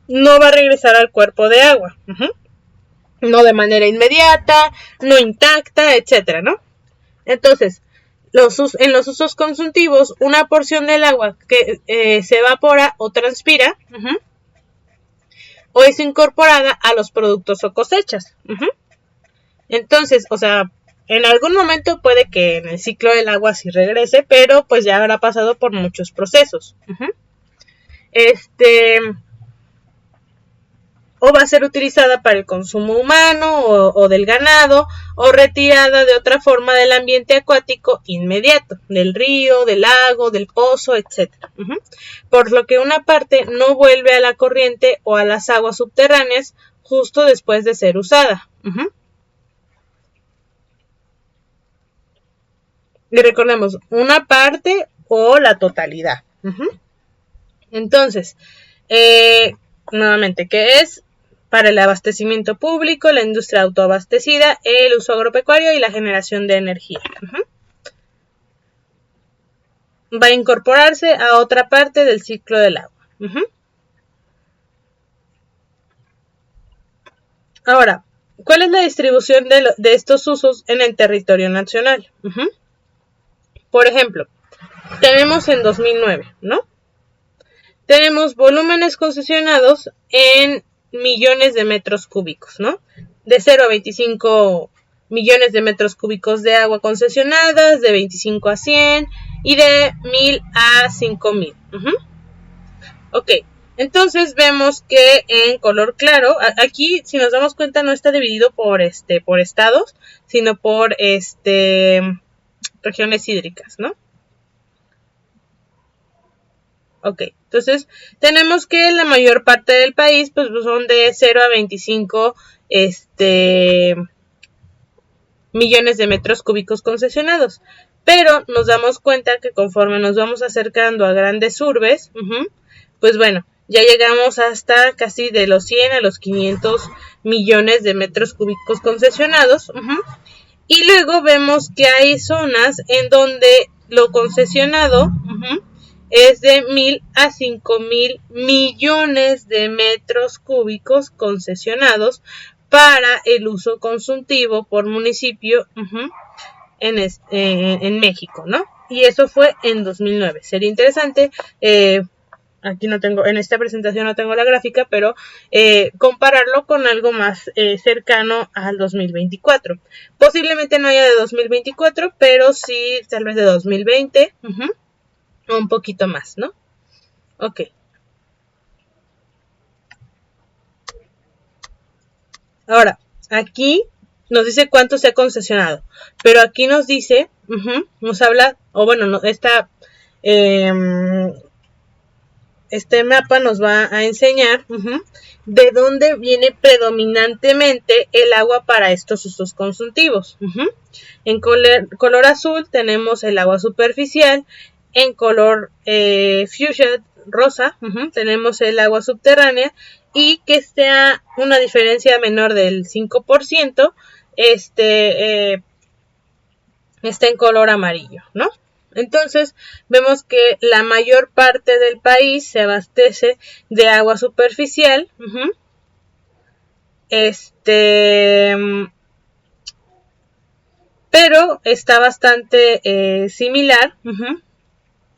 no va a regresar al cuerpo de agua. No de manera inmediata, no intacta, etcétera, ¿no? Entonces, en los usos consultivos, una porción del agua que se evapora o transpira o es incorporada a los productos o cosechas. Entonces, o sea, en algún momento puede que en el ciclo del agua sí regrese, pero pues ya habrá pasado por muchos procesos. O va a ser utilizada para el consumo humano o del ganado, o retirada de otra forma del ambiente acuático inmediato, del río, del lago, del pozo, etc. Por lo que una parte no vuelve a la corriente o a las aguas subterráneas justo después de ser usada. Y recordemos, una parte o la totalidad. Entonces, nuevamente, ¿qué es? Para el abastecimiento público, la industria autoabastecida, el uso agropecuario y la generación de energía. Va a incorporarse a otra parte del ciclo del agua. Ahora, ¿cuál es la distribución de estos usos en el territorio nacional? Por ejemplo, tenemos en 2009, ¿no? Tenemos volúmenes concesionados en millones de metros cúbicos, ¿no? De 0 a 25 millones de metros cúbicos de agua concesionadas, de 25 a 100 y de 1000 a 5000. Ok, entonces vemos que en color claro, aquí si nos damos cuenta no está dividido por estados, sino por regiones hídricas, ¿no? Ok, entonces tenemos que la mayor parte del país pues son de 0 a 25 millones de metros cúbicos concesionados. Pero nos damos cuenta que conforme nos vamos acercando a grandes urbes, pues bueno, ya llegamos hasta casi de los 100 a los 500 millones de metros cúbicos concesionados. Y luego vemos que hay zonas en donde lo concesionado es de 1000 a 5000 millones de metros cúbicos concesionados para el uso consultivo por municipio en México, ¿no? Y eso fue en 2009. Sería interesante aquí no tengo, en esta presentación no tengo la gráfica, pero compararlo con algo más cercano al 2024. Posiblemente no haya de 2024, pero sí tal vez de 2020, o un poquito más, ¿no? Ok. Ahora, aquí nos dice cuánto se ha concesionado, pero aquí nos dice, nos habla, o bueno, no, este mapa nos va a enseñar de dónde viene predominantemente el agua para estos usos consultivos. En color azul tenemos el agua superficial, en color fuchsia rosa tenemos el agua subterránea, y que sea una diferencia menor del 5%, está en color amarillo, ¿no? Entonces vemos que la mayor parte del país se abastece de agua superficial, pero está bastante similar,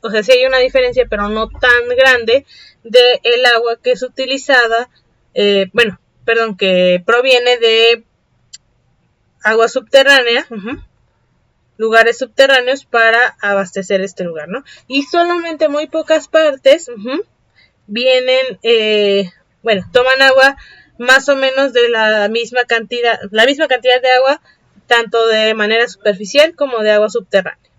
o sea, sí hay una diferencia, pero no tan grande, de el agua que es utilizada, que proviene de agua subterránea, lugares subterráneos para abastecer este lugar, ¿no? Y solamente muy pocas partes vienen, toman agua más o menos de la misma cantidad de agua, tanto de manera superficial como de agua subterránea.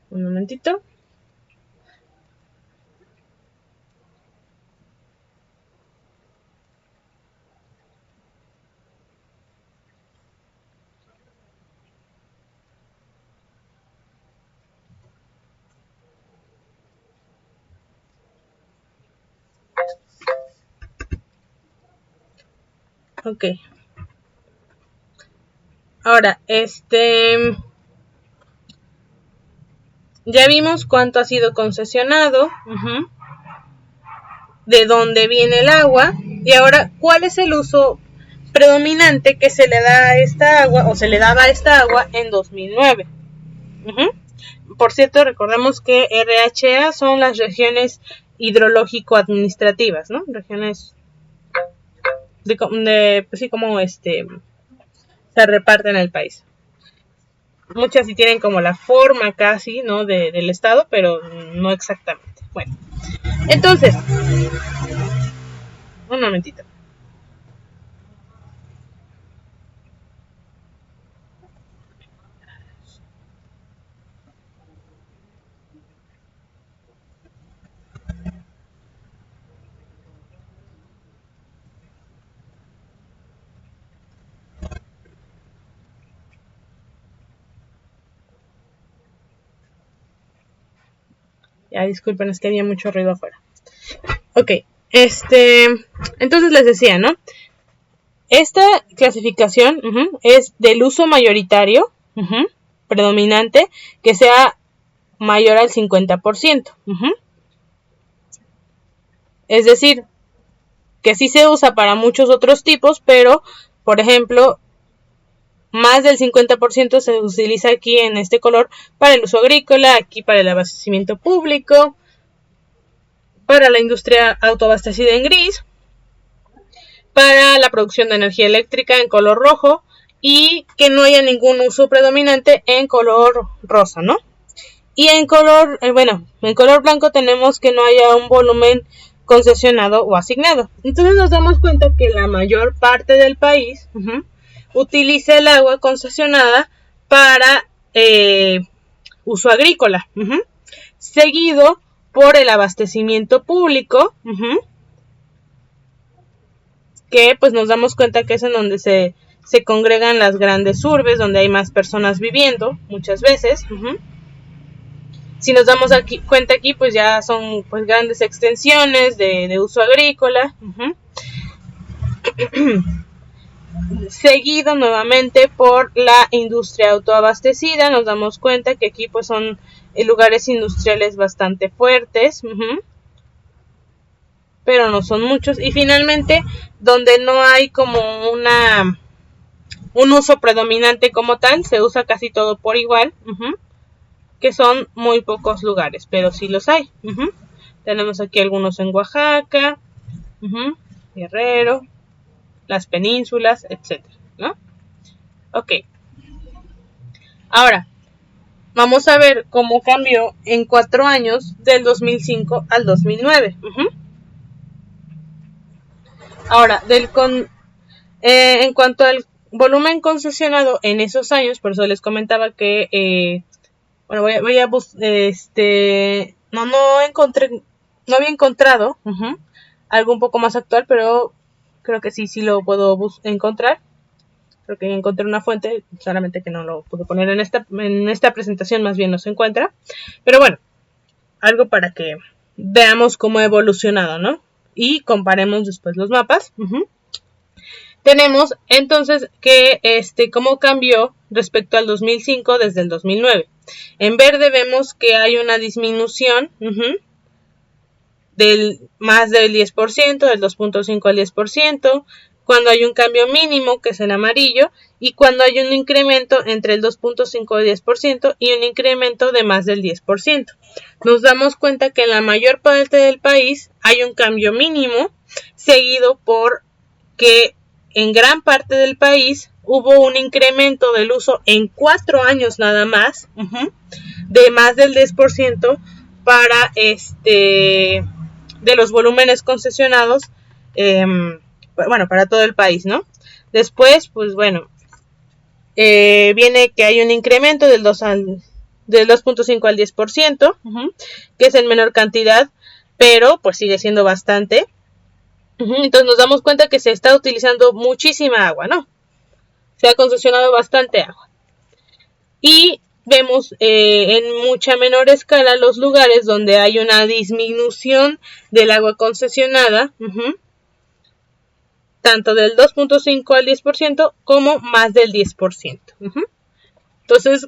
Un momentito. Ok. Ahora, ya vimos cuánto ha sido concesionado, de dónde viene el agua, y ahora, ¿cuál es el uso predominante que se le da a esta agua, o se le daba a esta agua en 2009? Por cierto, recordemos que RHA son las regiones hidrológico-administrativas, ¿no? Regiones pues sí, como se reparten en el país. Muchas sí tienen como la forma casi, ¿no? del estado, pero no exactamente. Bueno, entonces, un momentito. Ya disculpen, es que había mucho ruido afuera. Ok, entonces les decía, ¿no? Esta clasificación es del uso mayoritario, predominante, que sea mayor al 50%. Es decir, que sí se usa para muchos otros tipos, pero, por ejemplo, más del 50% se utiliza aquí en este color para el uso agrícola, aquí para el abastecimiento público, para la industria autoabastecida en gris, para la producción de energía eléctrica en color rojo, y que no haya ningún uso predominante en color rosa, ¿no? Y en color blanco tenemos que no haya un volumen concesionado o asignado. Entonces nos damos cuenta que la mayor parte del país utiliza el agua concesionada para uso agrícola, seguido por el abastecimiento público, que pues nos damos cuenta que es en donde se congregan las grandes urbes, donde hay más personas viviendo muchas veces. Si nos damos cuenta aquí, pues ya son pues grandes extensiones de uso agrícola. Seguido nuevamente por la industria autoabastecida. Nos damos cuenta que aquí pues son lugares industriales bastante fuertes, pero no son muchos. Y finalmente, donde no hay como un uso predominante como tal, se usa casi todo por igual, que son muy pocos lugares, pero sí los hay. Tenemos aquí algunos en Oaxaca, Guerrero, las penínsulas, etcétera, ¿no? Ok. Ahora, vamos a ver cómo cambió en 4 años del 2005 al 2009. Ahora, en cuanto al volumen concesionado en esos años, por eso les comentaba que, bueno, voy a buscar, no había encontrado algo un poco más actual, pero creo que sí lo puedo encontrar. Creo que encontré una fuente, solamente que no lo pude poner en esta presentación, más bien no se encuentra. Pero bueno, algo para que veamos cómo ha evolucionado, ¿no? Y comparemos después los mapas. Tenemos entonces que cómo cambió respecto al 2005 desde el 2009. En verde vemos que hay una disminución del más del 10%, del 2.5 al 10%, cuando hay un cambio mínimo, que es en amarillo, y cuando hay un incremento entre el 2.5 y 10% y un incremento de más del 10%. Nos damos cuenta que en la mayor parte del país hay un cambio mínimo, seguido por que en gran parte del país hubo un incremento del uso en 4 años nada más, de más del 10% para de los volúmenes concesionados, bueno, para todo el país, ¿no? Después, pues bueno, viene que hay un incremento del 2.5 al 10%, que es en menor cantidad, pero pues sigue siendo bastante. Entonces nos damos cuenta que se está utilizando muchísima agua, ¿no? Se ha concesionado bastante agua. Y vemos en mucha menor escala los lugares donde hay una disminución del agua concesionada, tanto del 2.5 al 10% como más del 10%. Entonces,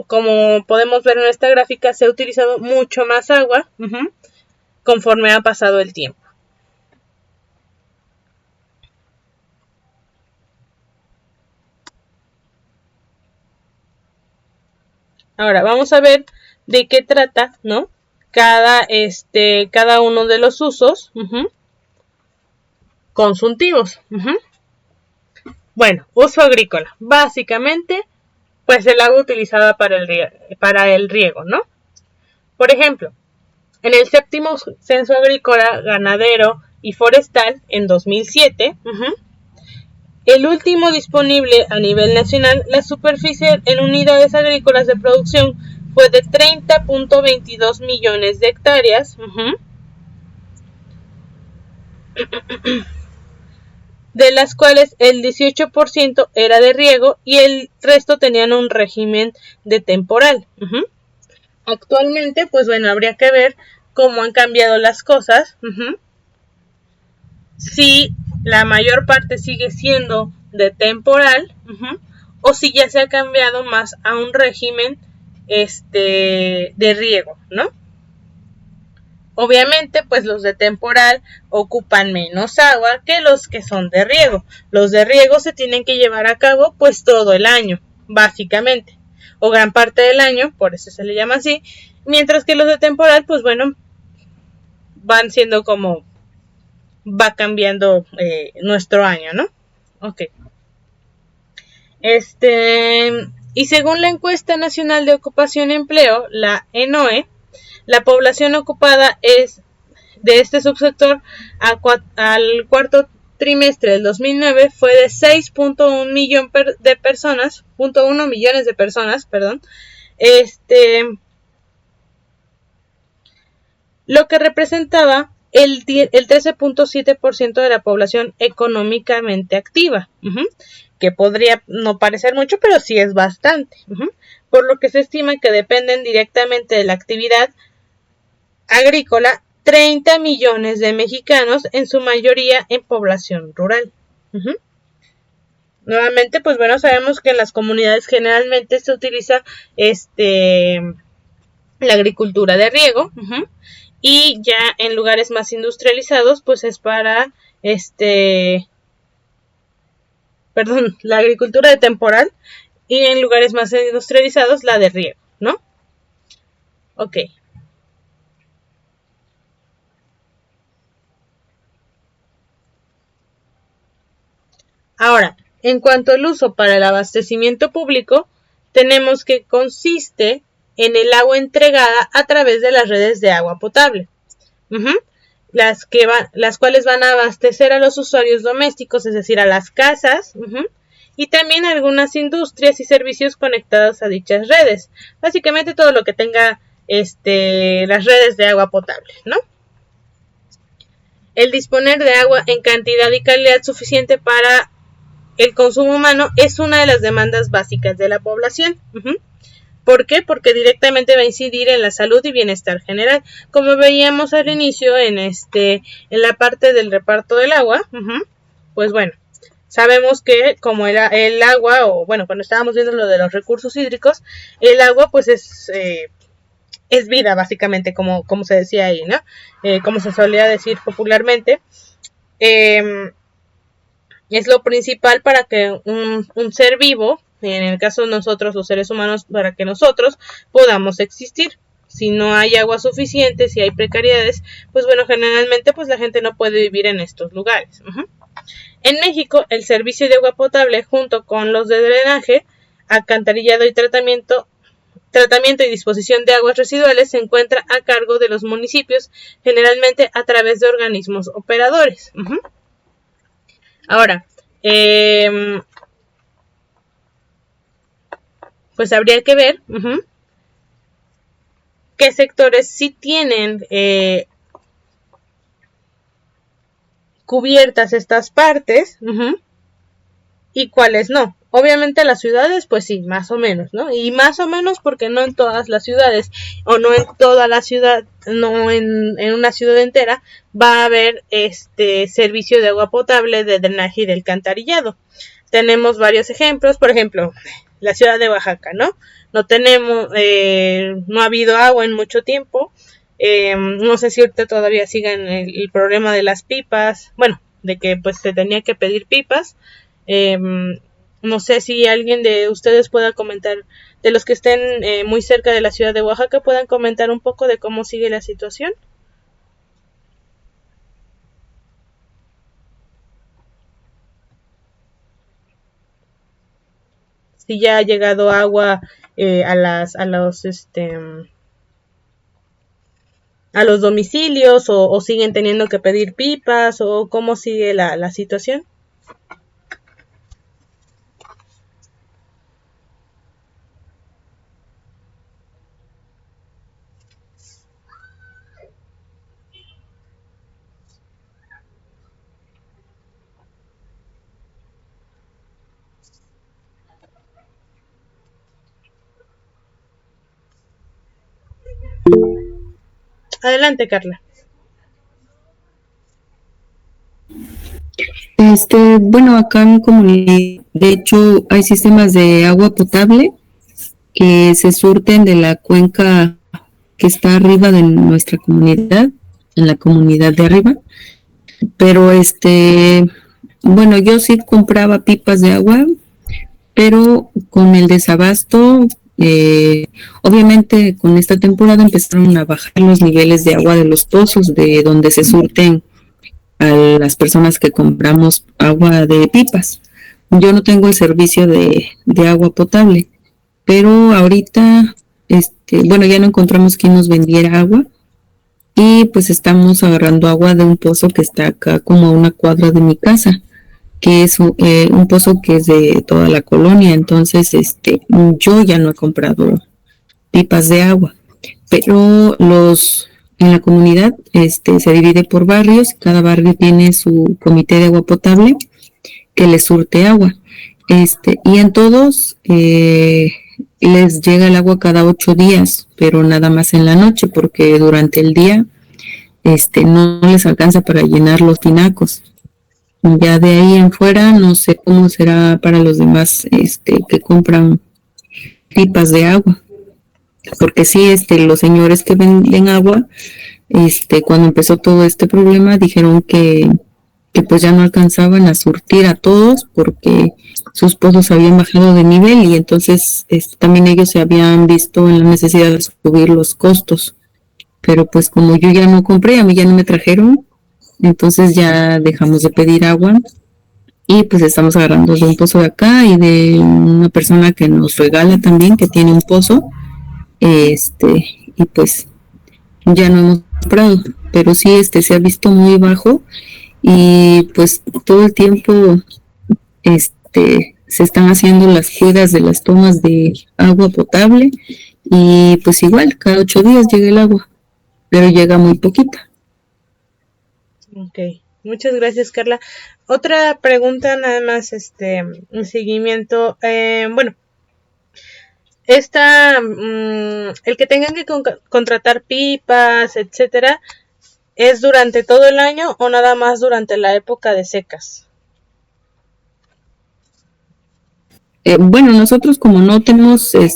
como podemos ver en esta gráfica, se ha utilizado mucho más agua conforme ha pasado el tiempo. Ahora vamos a ver de qué trata, ¿no? Cada uno de los usos consultivos. Bueno, uso agrícola. Básicamente, pues el agua utilizada para el riego, ¿no? Por ejemplo, en el 7º Censo Agrícola, Ganadero y Forestal, en 2007, el último disponible a nivel nacional, la superficie en unidades agrícolas de producción fue de 30.22 millones de hectáreas, de las cuales el 18% era de riego y el resto tenían un régimen de temporal. Actualmente, pues bueno, habría que ver cómo han cambiado las cosas. Si la mayor parte sigue siendo de temporal, o si ya se ha cambiado más a un régimen de riego, ¿no? Obviamente, pues los de temporal ocupan menos agua que los que son de riego. Los de riego se tienen que llevar a cabo pues todo el año, básicamente, o gran parte del año, por eso se le llama así, mientras que los de temporal, pues bueno, van siendo como va cambiando nuestro año, ¿no? Ok. Y según la encuesta nacional de ocupación y empleo, la ENOE, la población ocupada es de este subsector al cuarto trimestre del 2009 fue de 6.1 millones de personas, lo que representaba el 13.7% de la población económicamente activa, que podría no parecer mucho, pero sí es bastante, por lo que se estima que dependen directamente de la actividad agrícola 30 millones de mexicanos, en su mayoría en población rural. Nuevamente, pues bueno, sabemos que en las comunidades generalmente se utiliza la agricultura de riego, y ya en lugares más industrializados, pues es para perdón, la agricultura de temporal y en lugares más industrializados la de riego, ¿no? Ok. Ahora, en cuanto al uso para el abastecimiento público, tenemos que consiste en el agua entregada a través de las redes de agua potable, las cuales van a abastecer a los usuarios domésticos, es decir, a las casas, y también a algunas industrias y servicios conectados a dichas redes. Básicamente todo lo que tenga las redes de agua potable, ¿no? El disponer de agua en cantidad y calidad suficiente para el consumo humano es una de las demandas básicas de la población. ¿Por qué? Porque directamente va a incidir en la salud y bienestar general. Como veíamos al inicio en la parte del reparto del agua, pues bueno, sabemos que como el agua, o bueno, cuando estábamos viendo lo de los recursos hídricos, el agua pues es vida básicamente, como se decía ahí, ¿no? Como se solía decir popularmente. Es lo principal para que un ser vivo, en el caso de nosotros los seres humanos, para que nosotros podamos existir. Si no hay agua suficiente, si hay precariedades, pues bueno, generalmente pues la gente no puede vivir en estos lugares. En México, el servicio de agua potable junto con los de drenaje, alcantarillado y tratamiento y disposición de aguas residuales se encuentra a cargo de los municipios, generalmente a través de organismos operadores. Ahora, pues habría que ver qué sectores sí tienen cubiertas estas partes y cuáles no. Obviamente las ciudades, pues sí, más o menos, ¿no? Y más o menos porque no en todas las ciudades, o no en toda la ciudad, no en una ciudad entera, va a haber servicio de agua potable, de drenaje y de alcantarillado. Tenemos varios ejemplos, por ejemplo, la ciudad de Oaxaca, ¿no? No tenemos, no ha habido agua en mucho tiempo. No sé si ahorita todavía sigan el problema de las pipas, bueno, de que pues se tenía que pedir pipas. No sé si alguien de ustedes pueda comentar, de los que estén muy cerca de la ciudad de Oaxaca, puedan comentar un poco de cómo sigue la situación. Si ya ha llegado agua a los domicilios o siguen teniendo que pedir pipas o cómo sigue la situación. Adelante, Carla. Bueno, acá en mi comunidad, de hecho, hay sistemas de agua potable que se surten de la cuenca que está arriba de nuestra comunidad, en la comunidad de arriba. Pero bueno, yo sí compraba pipas de agua, pero con el desabasto, obviamente con esta temporada empezaron a bajar los niveles de agua de los pozos, de donde se surten a las personas que compramos agua de pipas. Yo no tengo el servicio de agua potable, pero ahorita, bueno, ya no encontramos quien nos vendiera agua y pues estamos agarrando agua de un pozo que está acá como a una cuadra de mi casa, que es un pozo que es de toda la colonia. Entonces, yo ya no he comprado pipas de agua, pero en la comunidad se divide por barrios, cada barrio tiene su comité de agua potable que les surte agua, y en todos les llega el agua cada 8 días, pero nada más en la noche, porque durante el día no les alcanza para llenar los tinacos. Ya de ahí en fuera no sé cómo será para los demás que compran pipas de agua, porque sí, los señores que venden agua, cuando empezó todo este problema dijeron que pues ya no alcanzaban a surtir a todos porque sus pozos habían bajado de nivel y entonces también ellos se habían visto en la necesidad de subir los costos. Pero pues como yo ya no compré, a mí ya no me trajeron, entonces ya dejamos de pedir agua y pues estamos agarrando de un pozo de acá y de una persona que nos regala también, que tiene un pozo, y pues ya no hemos comprado, pero sí se ha visto muy bajo y pues todo el tiempo se están haciendo las cuidas de las tomas de agua potable y pues igual cada 8 días llega el agua, pero llega muy poquita. Ok, muchas gracias, Carla. Otra pregunta nada más, en seguimiento. Bueno, el que tengan que contratar pipas, etcétera, ¿es durante todo el año o nada más durante la época de secas? Bueno, nosotros como no tenemos el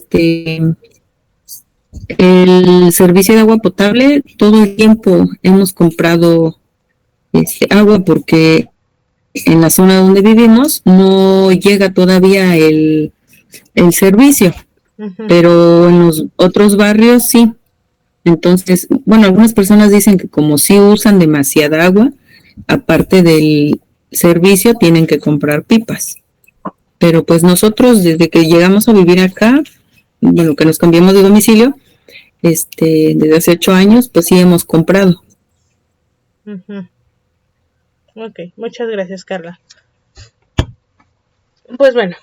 servicio de agua potable, todo el tiempo hemos comprado agua porque en la zona donde vivimos no llega todavía el servicio, pero en los otros barrios sí. Entonces, bueno, algunas personas dicen que como sí usan demasiada agua, aparte del servicio tienen que comprar pipas. Pero pues nosotros desde que llegamos a vivir acá, bueno, que nos cambiamos de domicilio, desde hace 8 años, pues sí hemos comprado. Ok, muchas gracias, Carla. Pues bueno,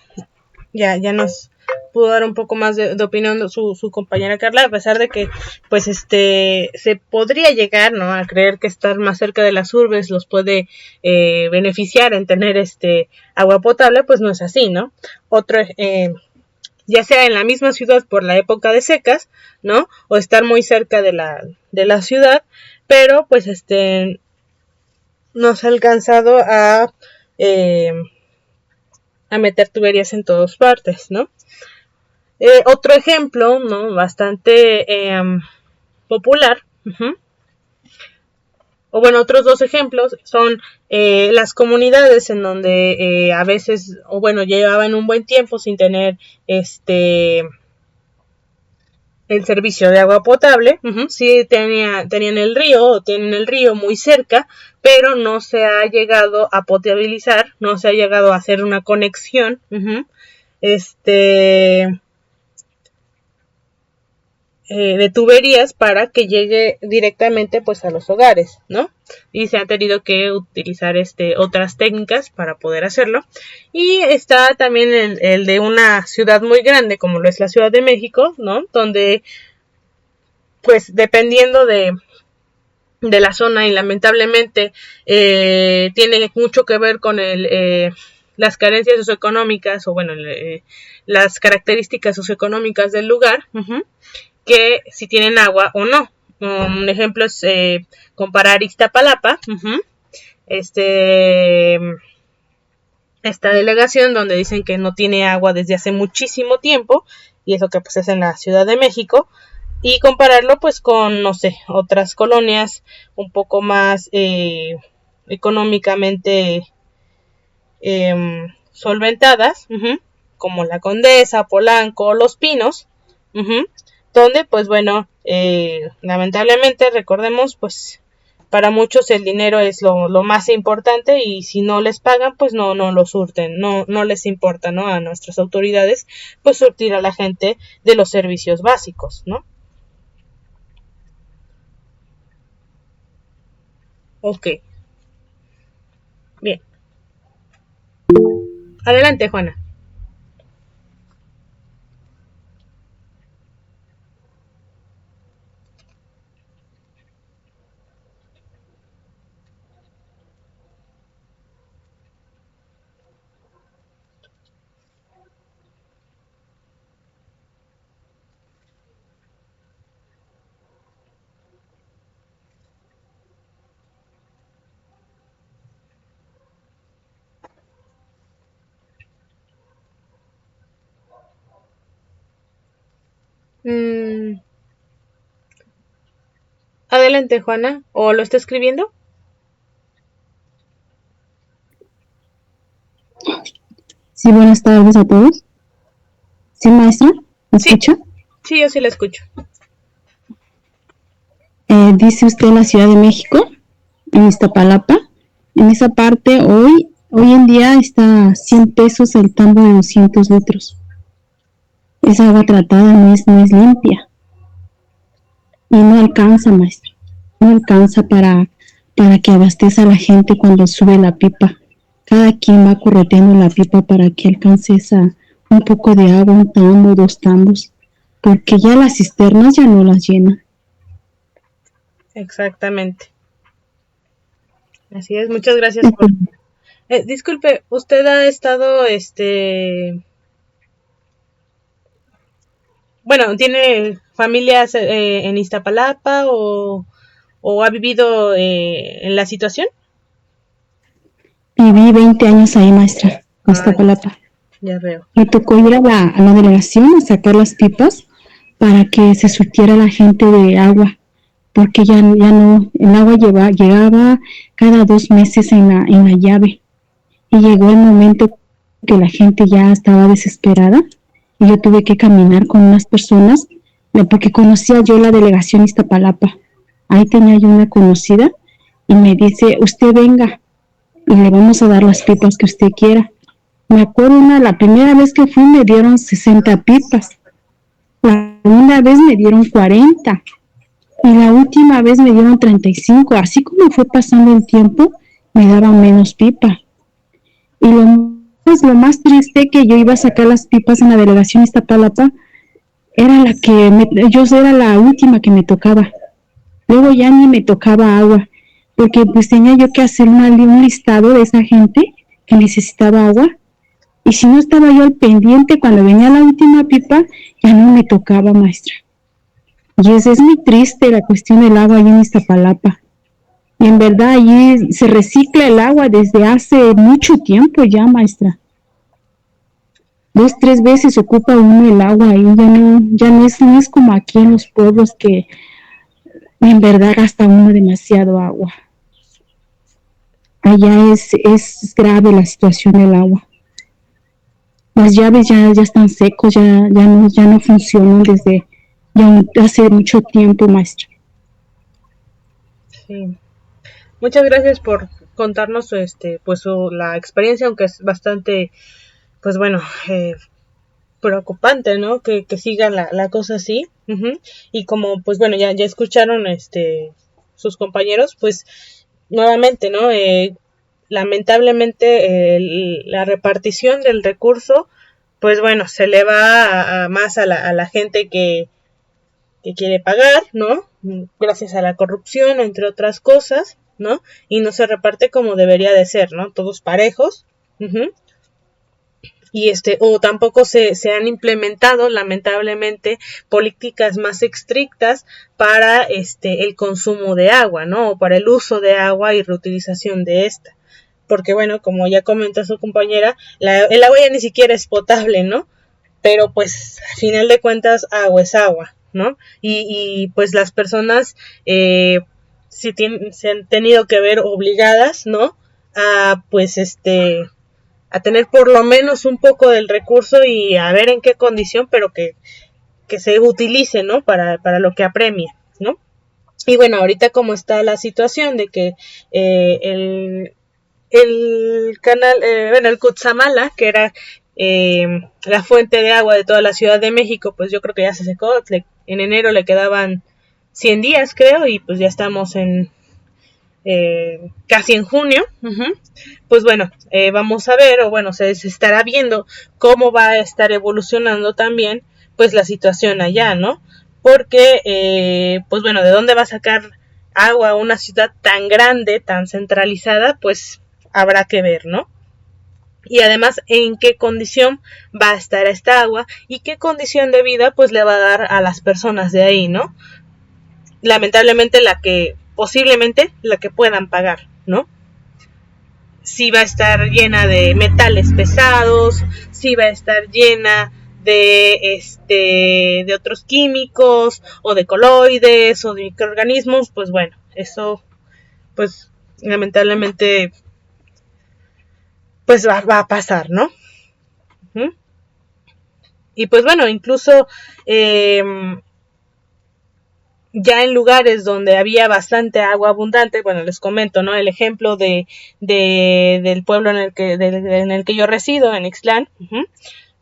ya nos pudo dar un poco más de opinión su compañera Carla, a pesar de que pues se podría llegar, ¿no?, a creer que estar más cerca de las urbes los puede beneficiar en tener agua potable, pues no es así, ¿no? Otro ya sea en la misma ciudad por la época de secas, ¿no?, o estar muy cerca de la ciudad, pero pues nos ha alcanzado a meter tuberías en todas partes, ¿no? Otro ejemplo, ¿no?, bastante popular, o bueno, otros dos ejemplos son las comunidades en donde a veces, o bueno, llevaban un buen tiempo sin tener el servicio de agua potable. Sí tenían el río, o tienen el río muy cerca, pero no se ha llegado a potabilizar, no se ha llegado a hacer una conexión de tuberías para que llegue directamente pues a los hogares, ¿no? Y se ha tenido que utilizar otras técnicas para poder hacerlo. Y está también el de una ciudad muy grande como lo es la Ciudad de México, ¿no?, donde pues dependiendo de la zona y lamentablemente tiene mucho que ver con las carencias socioeconómicas o bueno, las características socioeconómicas del lugar, que si tienen agua o no. Un ejemplo es comparar Iztapalapa, esta delegación donde dicen que no tiene agua desde hace muchísimo tiempo, y eso que pues es en la Ciudad de México, y compararlo pues con, no sé, otras colonias un poco más económicamente solventadas, como la Condesa, Polanco, Los Pinos, donde pues bueno, lamentablemente recordemos pues para muchos el dinero es lo más importante, y si no les pagan pues no lo surten, no les importa, ¿no?, a nuestras autoridades pues surtir a la gente de los servicios básicos, ¿no? Ok, bien. Adelante, Juana. Adelante, Juana. ¿O lo está escribiendo? Sí, buenas tardes a todos. ¿Sí, maestra? ¿Me Sí. escucha? Sí, yo sí la escucho. Dice usted la Ciudad de México, en Iztapalapa. En esa parte, hoy en día está 100 pesos el tambo de 200 litros. Esa agua tratada no es limpia. Y no alcanza, maestra. No alcanza para que abastezca a la gente cuando sube la pipa. Cada quien va correteando la pipa para que alcance un poco de agua, un tambo, 2 tambos. Porque ya las cisternas ya no las llenan. Exactamente. Así es, muchas gracias por... disculpe, ¿usted ha estado, bueno, tiene familias en Iztapalapa o ha vivido en la situación? Viví 20 años ahí, maestra, en Ah, Iztapalapa. ya veo. Me tocó ir a la delegación a sacar las pipas para que se surtiera la gente de agua, porque ya no, el agua llegaba cada 2 meses en la llave. Y llegó el momento que la gente ya estaba desesperada y yo tuve que caminar con unas personas, porque conocía yo la delegación Iztapalapa. Ahí tenía yo una conocida y me dice, usted venga y le vamos a dar las pipas que usted quiera. Me acuerdo la primera vez que fui me dieron 60 pipas, la segunda vez me dieron 40 y la última vez me dieron 35. Así como fue pasando el tiempo, me daban menos pipa. Y lo más triste que yo iba a sacar las pipas en la delegación Iztapalapa, era yo era la última que me tocaba. Luego ya ni me tocaba agua, porque pues tenía yo que hacer un listado de esa gente que necesitaba agua. Y si no estaba yo al pendiente cuando venía la última pipa, ya no me tocaba, maestra. Y es muy triste la cuestión del agua allí en Iztapalapa. Y en verdad allí se recicla el agua desde hace mucho tiempo ya, maestra. 2, 3 veces ocupa uno el agua y ya no es como aquí en los pueblos que en verdad gasta uno demasiado agua. Allá es grave la situación del agua. Las llaves ya están secos, ya no funcionan desde ya hace mucho tiempo, maestra. Sí. Muchas gracias por contarnos pues la experiencia, aunque es bastante, pues bueno, preocupante, ¿no? Que siga la cosa así. Uh-huh. Y como pues bueno, ya escucharon sus compañeros, pues nuevamente, ¿no? Lamentablemente la repartición del recurso, pues bueno, se le va más a la gente que quiere pagar, ¿no? Gracias a la corrupción, entre otras cosas, ¿no? Y no se reparte como debería de ser, ¿no? Todos parejos. Uh-huh. Y o tampoco se han implementado, lamentablemente, políticas más estrictas para el consumo de agua, ¿no? O para el uso de agua y reutilización de esta. Porque bueno, como ya comentó su compañera, el agua ya ni siquiera es potable, ¿no? Pero pues al final de cuentas agua es agua, ¿no? Y pues las personas se han tenido que ver obligadas, ¿no? A pues a tener por lo menos un poco del recurso y a ver en qué condición, pero que se utilice, ¿no? Para lo que apremia, ¿no? Y bueno, ahorita como está la situación de que el canal, bueno, el Cutzamala, que era la fuente de agua de toda la Ciudad de México, pues yo creo que ya se secó. En enero le quedaban 100 días, creo, y pues ya estamos en casi en junio. Uh-huh. Pues bueno, vamos a ver, o bueno, se estará viendo cómo va a estar evolucionando también, pues la situación allá, ¿no? Porque, pues bueno, ¿de dónde va a sacar agua una ciudad tan grande, tan centralizada? Pues habrá que ver, ¿no? Y además en qué condición va a estar esta agua y qué condición de vida pues le va a dar a las personas de ahí, ¿no? Lamentablemente posiblemente la que puedan pagar, ¿no? Si va a estar llena de metales pesados, si va a estar llena de otros químicos o de coloides o de microorganismos, pues bueno, eso pues lamentablemente pues va a pasar, ¿no? Y pues bueno, incluso ya en lugares donde había bastante agua abundante, bueno, les comento, ¿no? El ejemplo del pueblo en el que yo resido, en Ixtlán,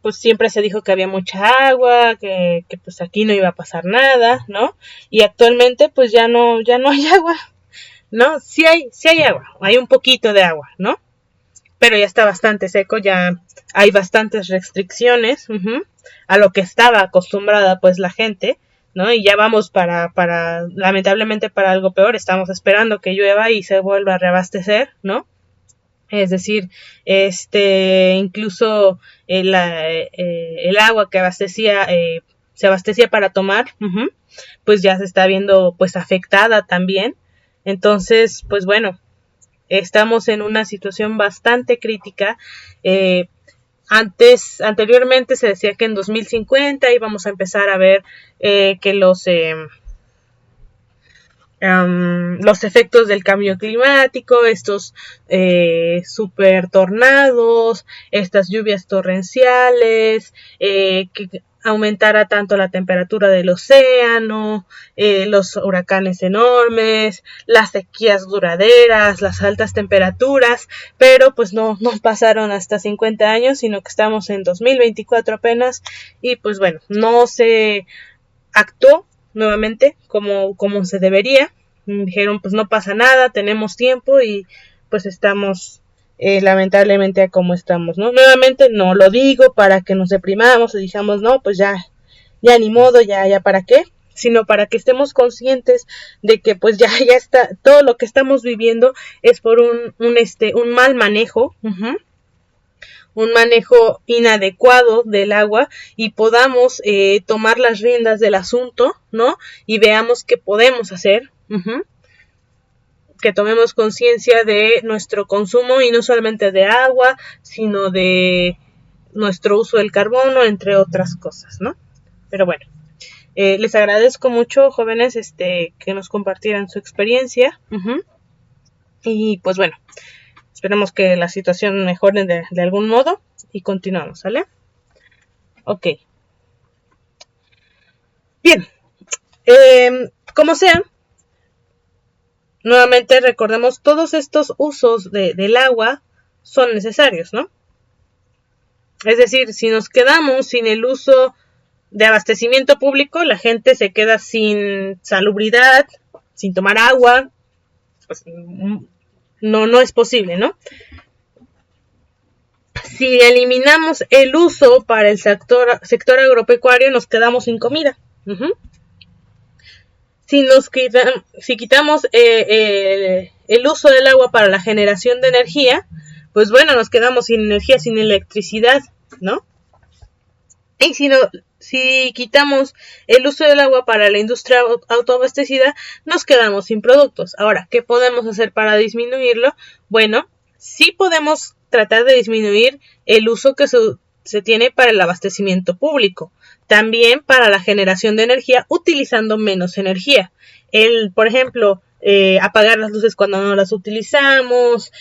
pues siempre se dijo que había mucha agua, que pues aquí no iba a pasar nada, ¿no? Y actualmente pues ya no hay agua, ¿no? Sí hay agua, hay un poquito de agua, ¿no? Pero ya está bastante seco, ya hay bastantes restricciones a lo que estaba acostumbrada pues la gente, ¿no? Y ya vamos lamentablemente para algo peor, estamos esperando que llueva y se vuelva a reabastecer, ¿no? Es decir, incluso el agua que se abastecía para tomar, pues ya se está viendo pues afectada también. Entonces, pues bueno, estamos en una situación bastante crítica. Anteriormente se decía que en 2050 íbamos a empezar a ver que los efectos del cambio climático, estos super tornados, estas lluvias torrenciales, que aumentara tanto la temperatura del océano, los huracanes enormes, las sequías duraderas, las altas temperaturas, pero pues no pasaron hasta 50 años, sino que estamos en 2024 apenas, y pues bueno, no se actuó nuevamente como se debería. Dijeron pues no pasa nada, tenemos tiempo y pues estamos lamentablemente a como estamos, ¿no? Nuevamente no lo digo para que nos deprimamos y digamos no, pues ya ni modo, ya para qué, sino para que estemos conscientes de que pues ya está, todo lo que estamos viviendo es por un mal manejo, un manejo inadecuado del agua, y podamos tomar las riendas del asunto, ¿no? Y veamos qué podemos hacer, que tomemos conciencia de nuestro consumo, y no solamente de agua, sino de nuestro uso del carbono, entre otras cosas, ¿no? Pero bueno, les agradezco mucho, jóvenes, que nos compartieran su experiencia, y pues bueno, esperemos que la situación mejore de algún modo y continuamos, ¿sale? Ok. Bien. Como sea, nuevamente recordemos, todos estos usos del agua son necesarios, ¿no? Es decir, si nos quedamos sin el uso de abastecimiento público, la gente se queda sin salubridad, sin tomar agua, pues no es posible, ¿no? Si eliminamos el uso para el sector agropecuario, nos quedamos sin comida. Si quitamos el uso del agua para la generación de energía, pues bueno, nos quedamos sin energía, sin electricidad, ¿no? Y si quitamos el uso del agua para la industria autoabastecida, nos quedamos sin productos. Ahora, ¿qué podemos hacer para disminuirlo? Bueno, sí podemos tratar de disminuir el uso que se tiene para el abastecimiento público. También para la generación de energía, utilizando menos energía. Por ejemplo, apagar las luces cuando no las utilizamos,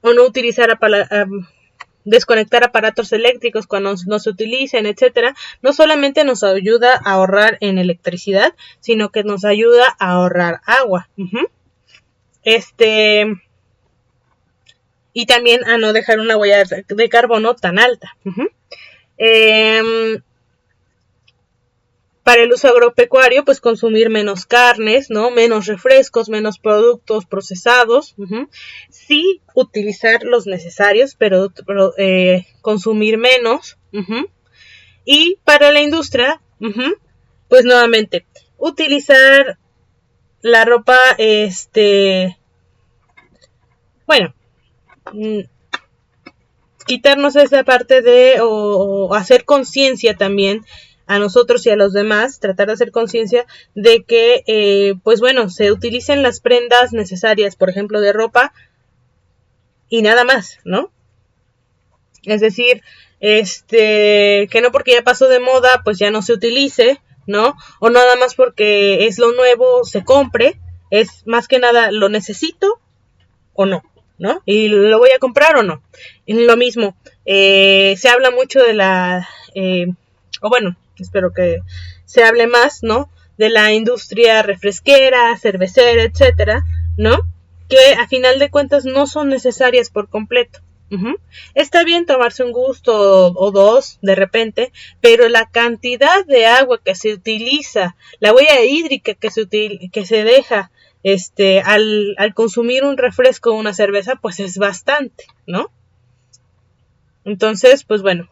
o no utilizar desconectar aparatos eléctricos cuando no se utilicen, etcétera. No solamente nos ayuda a ahorrar en electricidad, sino que nos ayuda a ahorrar agua. Y también a no dejar una huella de carbono tan alta. Para el uso agropecuario, pues consumir menos carnes, ¿no? Menos refrescos, menos productos procesados. Sí, utilizar los necesarios, pero consumir menos. Y para la industria, pues nuevamente, utilizar la ropa, bueno, quitarnos esa parte o hacer conciencia también a nosotros y a los demás, tratar de hacer conciencia de que, pues bueno, se utilicen las prendas necesarias, por ejemplo, de ropa y nada más, ¿no? Es decir, que no porque ya pasó de moda, pues ya no se utilice, ¿no? O nada más porque es lo nuevo, se compre. Es más que nada, ¿lo necesito o no? ¿no? Y lo voy a comprar o no. Y lo mismo, se habla mucho de la, o bueno, espero que se hable más, ¿no? De la industria refresquera, cervecera, etcétera, ¿no? Que a final de cuentas no son necesarias por completo. Está bien tomarse un gusto o dos de repente, pero la cantidad de agua que se utiliza, la huella hídrica que se deja al consumir un refresco o una cerveza, pues es bastante, ¿no? Entonces, pues bueno,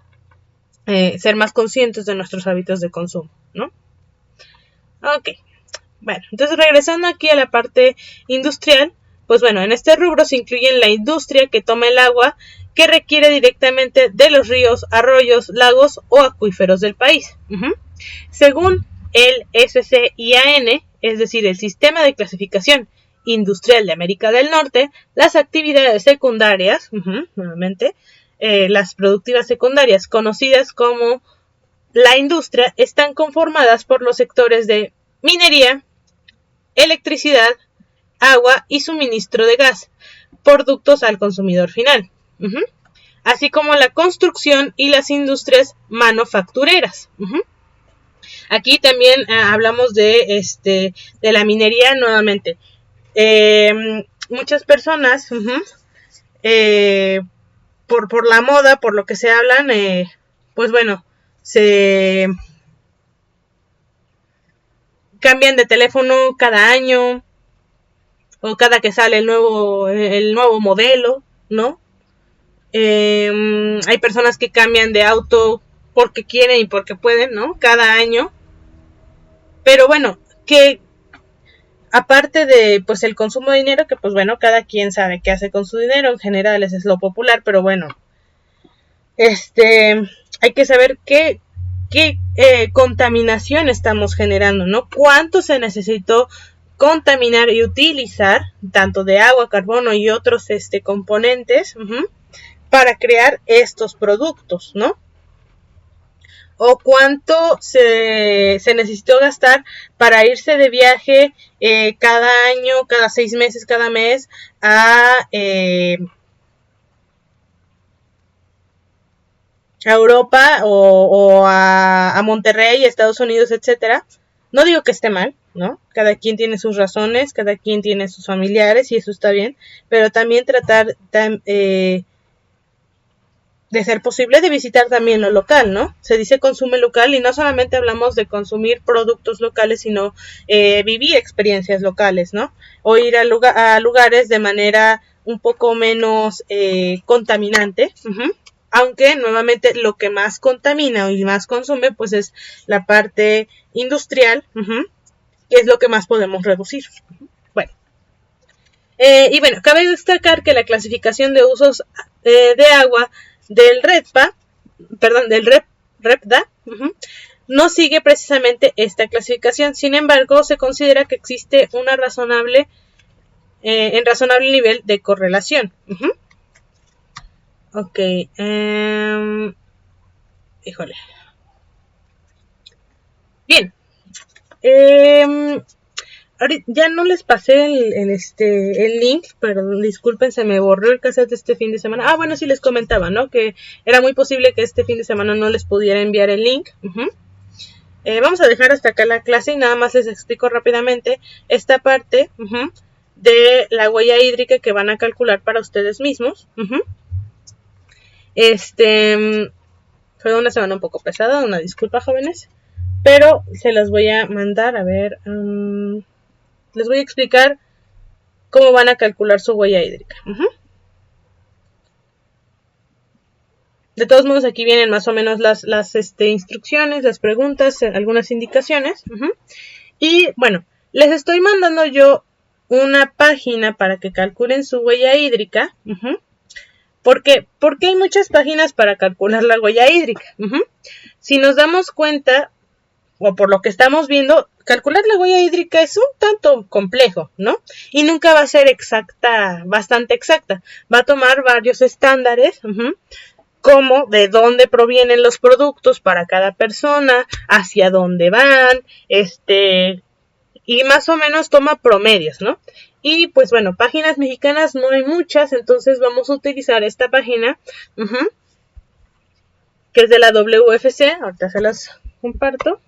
ser más conscientes de nuestros hábitos de consumo, ¿no? Ok, bueno, entonces regresando aquí a la parte industrial, pues bueno, en este rubro se incluyen la industria que toma el agua que requiere directamente de los ríos, arroyos, lagos o acuíferos del país. Según el SCIAN, es decir, el Sistema de Clasificación Industrial de América del Norte, las actividades secundarias, nuevamente, las productivas secundarias, conocidas como la industria, están conformadas por los sectores de minería, electricidad, agua y suministro de gas, productos al consumidor final, así como la construcción y las industrias manufactureras. Aquí también hablamos de la minería nuevamente. Muchas personas, por la moda, por lo que se hablan, pues bueno, se cambian de teléfono cada año o cada que sale el nuevo modelo, ¿no? Hay personas que cambian de auto porque quieren y porque pueden, ¿no? Cada año. Pero bueno, que aparte de pues el consumo de dinero, que pues bueno, cada quien sabe qué hace con su dinero, en general ese es lo popular, pero bueno, hay que saber qué contaminación estamos generando, ¿no? Cuánto se necesitó contaminar y utilizar, tanto de agua, carbono y otros componentes, para crear estos productos, ¿no? O cuánto se necesitó gastar para irse de viaje cada año, cada 6 meses, cada mes a Europa o a Monterrey, Estados Unidos, etcétera. No digo que esté mal, ¿no? Cada quien tiene sus razones, cada quien tiene sus familiares y eso está bien, pero también tratar de ser posible de visitar también lo local, ¿no? Se dice consume local y no solamente hablamos de consumir productos locales, sino vivir experiencias locales, ¿no? O ir a lugares de manera un poco menos contaminante, aunque nuevamente lo que más contamina y más consume pues es la parte industrial, que es lo que más podemos reducir. Bueno, y bueno, cabe destacar que la clasificación de usos de agua del REPDA, no sigue precisamente esta clasificación. Sin embargo, se considera que existe una razonable nivel de correlación. Ok, híjole. Bien. Ya no les pasé el link, pero disculpen, se me borró el cassette este fin de semana. Ah, bueno, sí les comentaba, ¿no? Que era muy posible que este fin de semana no les pudiera enviar el link. Vamos a dejar hasta acá la clase y nada más les explico rápidamente esta parte de la huella hídrica que van a calcular para ustedes mismos. Fue una semana un poco pesada, una disculpa, jóvenes, pero se las voy a mandar, a ver, les voy a explicar cómo van a calcular su huella hídrica. De todos modos, aquí vienen más o menos las instrucciones, las preguntas, algunas indicaciones. Y bueno, les estoy mandando yo una página para que calculen su huella hídrica. ¿Por qué? Porque hay muchas páginas para calcular la huella hídrica. Si nos damos cuenta, o por lo que estamos viendo, calcular la huella hídrica es un tanto complejo, ¿no? Y nunca va a ser bastante exacta. Va a tomar varios estándares, como de dónde provienen los productos para cada persona, hacia dónde van, y más o menos toma promedios, ¿no? Y pues bueno, páginas mexicanas no hay muchas, entonces vamos a utilizar esta página, que es de la WFC, ahorita se las comparto.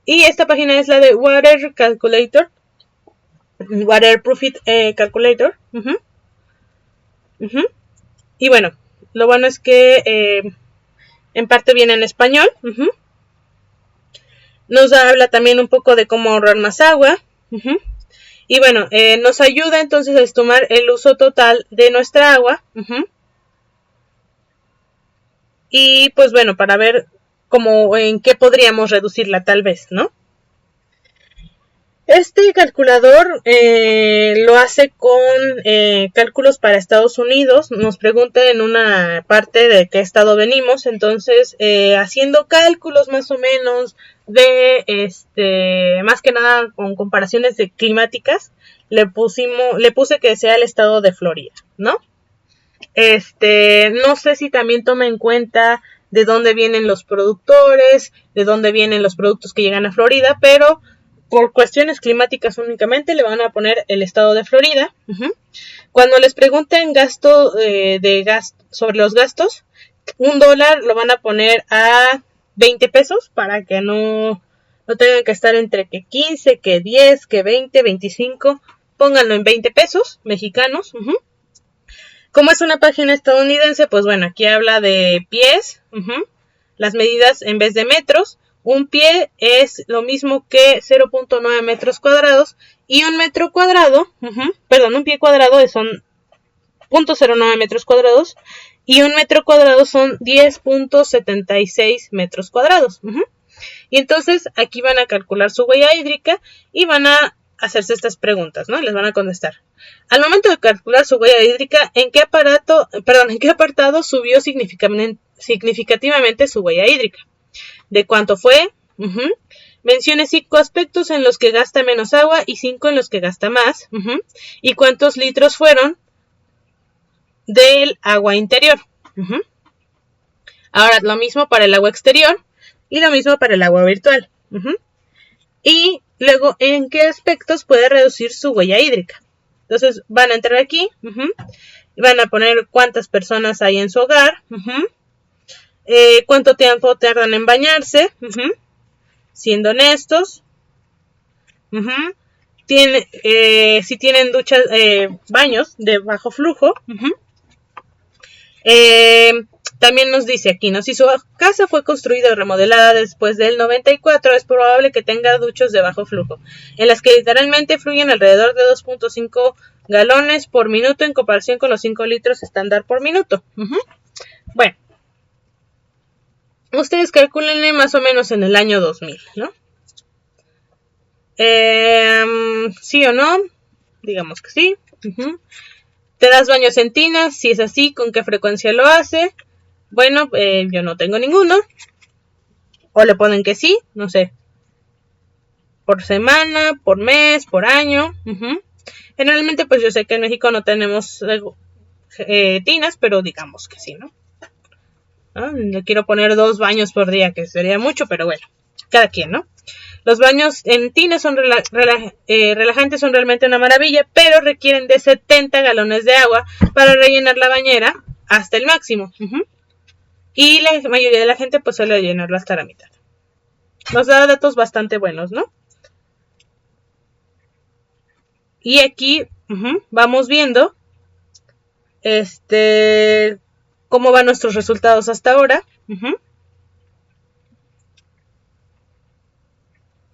Y esta página es la de Water Calculator, Water Profit Calculator. Y bueno, lo bueno es que en parte viene en español. Nos habla también un poco de cómo ahorrar más agua. Y bueno, nos ayuda entonces a estimar el uso total de nuestra agua. Y pues bueno, para ver cómo en qué podríamos reducirla tal vez, ¿no? Este calculador lo hace con cálculos para Estados Unidos. Nos pregunta en una parte de qué estado venimos. Entonces, haciendo cálculos más o menos de más que nada con comparaciones de climáticas, le puse que sea el estado de Florida, ¿no? No sé si también toma en cuenta de dónde vienen los productores, de dónde vienen los productos que llegan a Florida, pero por cuestiones climáticas únicamente le van a poner el estado de Florida. Cuando les pregunten gasto sobre los gastos, $1 lo van a poner a 20 pesos para que no tengan que estar entre que 15, que 10, que 20, 25. Pónganlo en 20 pesos mexicanos. Como es una página estadounidense, pues bueno, aquí habla de pies. Las medidas en vez de metros. Un pie es lo mismo que 0.9 metros cuadrados y un metro cuadrado, un pie cuadrado son 0.09 metros cuadrados y un metro cuadrado son 10.76 metros cuadrados. Y entonces aquí van a calcular su huella hídrica y van a hacerse estas preguntas, ¿no? Les van a contestar. Al momento de calcular su huella hídrica, ¿en qué apartado subió significativamente su huella hídrica? ¿De cuánto fue? Mencione 5 aspectos en los que gasta menos agua y 5 en los que gasta más. ¿Y cuántos litros fueron del agua interior? Ahora, lo mismo para el agua exterior y lo mismo para el agua virtual. Y luego, ¿en qué aspectos puede reducir su huella hídrica? Entonces, van a entrar aquí y van a poner cuántas personas hay en su hogar. Cuánto tiempo tardan en bañarse, siendo honestos, si tienen duchas, baños de bajo flujo. También nos dice aquí, ¿no? Si su casa fue construida o remodelada después del 94, es probable que tenga duchos de bajo flujo, en las que literalmente fluyen alrededor de 2.5 galones por minuto en comparación con los 5 litros estándar por minuto. Bueno. Ustedes calculenle más o menos en el año 2000, ¿no? ¿Sí o no? Digamos que sí. ¿Te das baños en tinas? Si es así, ¿con qué frecuencia lo hace? Bueno, yo no tengo ninguno. O le ponen que sí, no sé. Por semana, por mes, por año. Generalmente, pues yo sé que en México no tenemos tinas, pero digamos que sí, ¿no? No quiero poner 2 baños por día, que sería mucho, pero bueno, cada quien, ¿no? Los baños en tina son relajantes, son realmente una maravilla, pero requieren de 70 galones de agua para rellenar la bañera hasta el máximo. Y la mayoría de la gente pues suele llenarlo hasta la mitad. Nos da datos bastante buenos, ¿no? Y aquí vamos viendo cómo van nuestros resultados hasta ahora.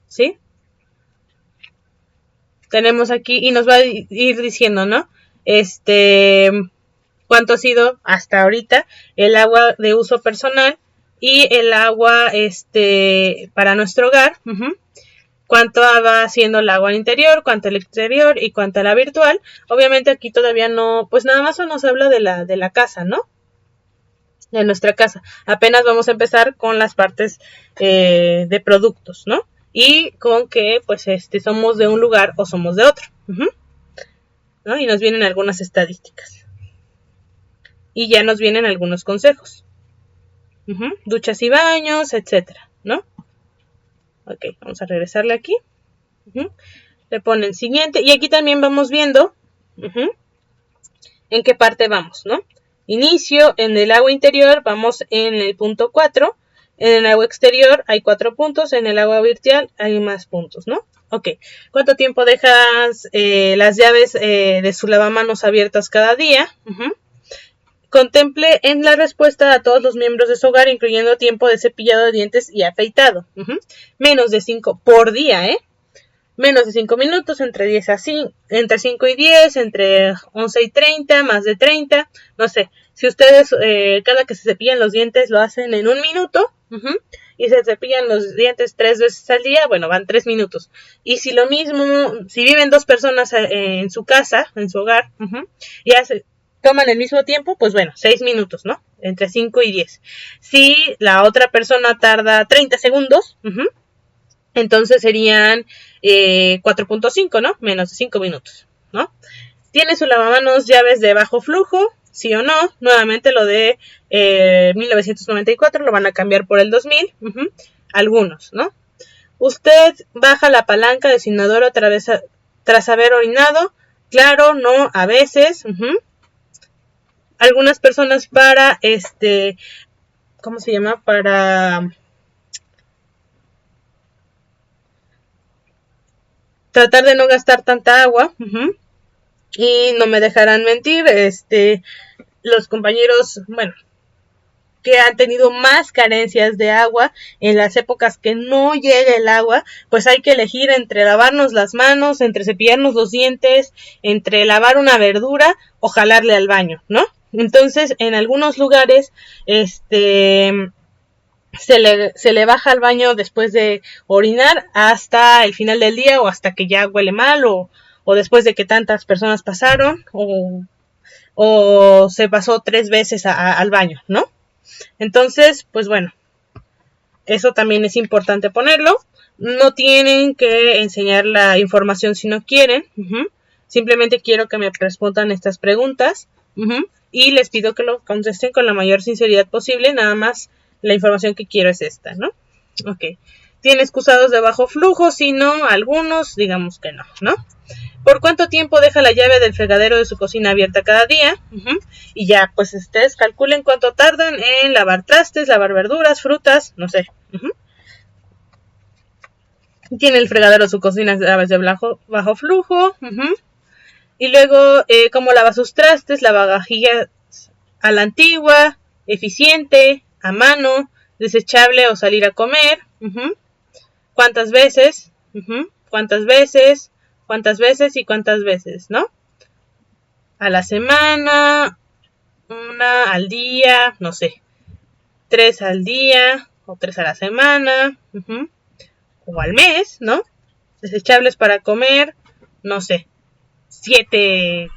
¿Sí? Tenemos aquí y nos va a ir diciendo, ¿no? Cuánto ha sido hasta ahorita el agua de uso personal y el agua para nuestro hogar. Cuánto va siendo el agua interior, cuánto el exterior y cuánto la virtual. Obviamente aquí todavía no, pues nada más nos habla de la casa, ¿no? De nuestra casa. Apenas vamos a empezar con las partes de productos, ¿no? Y con que pues somos de un lugar o somos de otro. ¿No? Y nos vienen algunas estadísticas. Y ya nos vienen algunos consejos. Duchas y baños, etcétera, ¿no? Ok, vamos a regresarle aquí. Le ponen siguiente. Y aquí también vamos viendo en qué parte vamos, ¿no? Inicio, en el agua interior vamos en el punto 4. En el agua exterior hay 4 puntos. En el agua virtual hay más puntos, ¿no? Ok. ¿Cuánto tiempo dejas las llaves de su lavamanos abiertas cada día? Contemple en la respuesta a todos los miembros de su hogar, incluyendo tiempo de cepillado de dientes y afeitado. Menos de 5 por día, Menos de 5 minutos, entre 5 y 10, entre 11 y 30, más de 30, no sé. Si ustedes cada que se cepillan los dientes lo hacen en 1 minuto, y se cepillan los dientes 3 veces al día, bueno, van 3 minutos. Y si lo mismo, si viven 2 personas en su casa, en su hogar, y toman el mismo tiempo, pues bueno, 6 minutos, ¿no? Entre 5 y 10. Si la otra persona tarda 30 segundos, entonces serían 4.5, ¿no? Menos de 5 minutos, ¿no? ¿Tiene su lavamanos llaves de bajo flujo? Sí o no. Nuevamente lo de 1994 lo van a cambiar por el 2000. Algunos, ¿no? ¿Usted baja la palanca de su inodoro tras haber orinado? Claro, no, a veces. Algunas personas para, ¿cómo se llama? Para tratar de no gastar tanta agua. Y no me dejarán mentir, los compañeros, bueno, que han tenido más carencias de agua en las épocas que no llega el agua, pues hay que elegir entre lavarnos las manos, entre cepillarnos los dientes, entre lavar una verdura o jalarle al baño, ¿no? Entonces, en algunos lugares, se le baja al baño después de orinar hasta el final del día o hasta que ya huele mal o después de que tantas personas pasaron o se pasó 3 veces al baño, ¿no? Entonces, pues bueno, eso también es importante ponerlo. No tienen que enseñar la información si no quieren. Simplemente quiero que me respondan estas preguntas. Y les pido que lo contesten con la mayor sinceridad posible. Nada más la información que quiero es esta, ¿no? Ok. ¿Tiene excusados de bajo flujo? Si no, algunos, digamos que no, ¿no? ¿Por cuánto tiempo deja la llave del fregadero de su cocina abierta cada día? Y ya, pues ustedes calculen cuánto tardan en lavar trastes, lavar verduras, frutas, no sé. Tiene el fregadero de su cocina llaves de bajo flujo. Y luego, ¿cómo lava sus trastes? Lavavajillas a la antigua, eficiente, a mano, desechable o salir a comer. ¿Cuántas veces? ¿Cuántas veces? ¿Cuántas veces y cuántas veces, no? A la semana, 1 al día, no sé, 3 al día o 3 a la semana, o al mes, ¿no? Desechables para comer, no sé, 7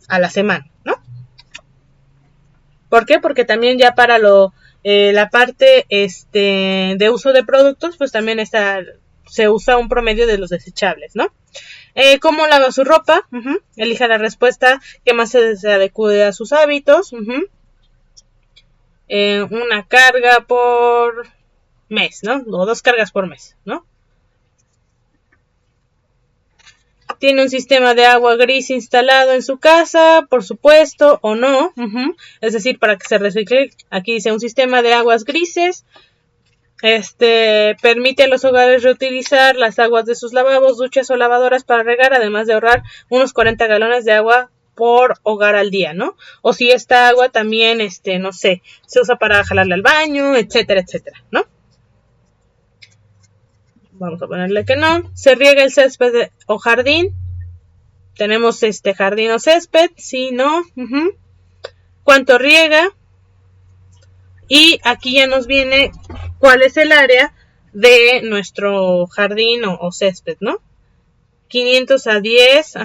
a la semana, ¿no? ¿Por qué? Porque también ya para la parte de uso de productos, pues también se usa un promedio de los desechables, ¿no? ¿Cómo lava su ropa? Elija la respuesta que más se adecue a sus hábitos. Una carga por mes, ¿no? O 2 cargas por mes, ¿no? ¿Tiene un sistema de agua gris instalado en su casa? Por supuesto, o no. Es decir, para que se recicle, aquí dice un sistema de aguas grises. Permite a los hogares reutilizar las aguas de sus lavabos, duchas o lavadoras para regar, además de ahorrar unos 40 galones de agua por hogar al día, ¿no? O si esta agua también, no sé, se usa para jalarle al baño, etcétera, etcétera, ¿no? Vamos a ponerle que no. ¿Se riega el césped o jardín? Tenemos jardín o césped, sí, no. ¿Cuánto riega? Y aquí ya nos viene cuál es el área de nuestro jardín o césped, ¿no? 500 a 10,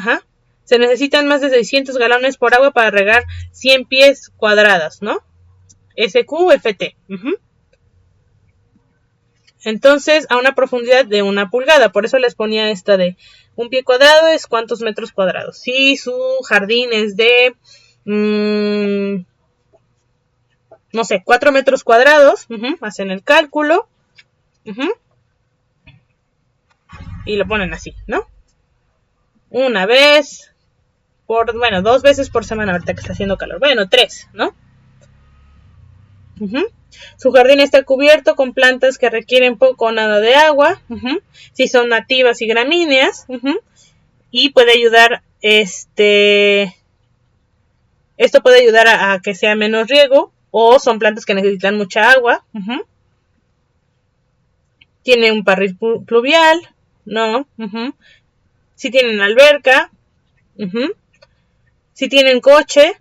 Se necesitan más de 600 galones por agua para regar 100 pies cuadradas, ¿no? SQFT. Entonces, a una profundidad de 1 pulgada. Por eso les ponía esta de 1 pie cuadrado es cuántos metros cuadrados. Si su jardín es de, no sé, 4 metros cuadrados, hacen el cálculo. Y lo ponen así, ¿no? Una vez bueno, 2 veces por semana ahorita que está haciendo calor. Bueno, 3, ¿no? Su jardín está cubierto con plantas que requieren poco o nada de agua. Si son nativas y gramíneas. Y puede ayudar, esto puede ayudar a que sea menos riego. O son plantas que necesitan mucha agua. Tiene un barril pluvial, ¿no? Si tienen alberca. Si tienen coche.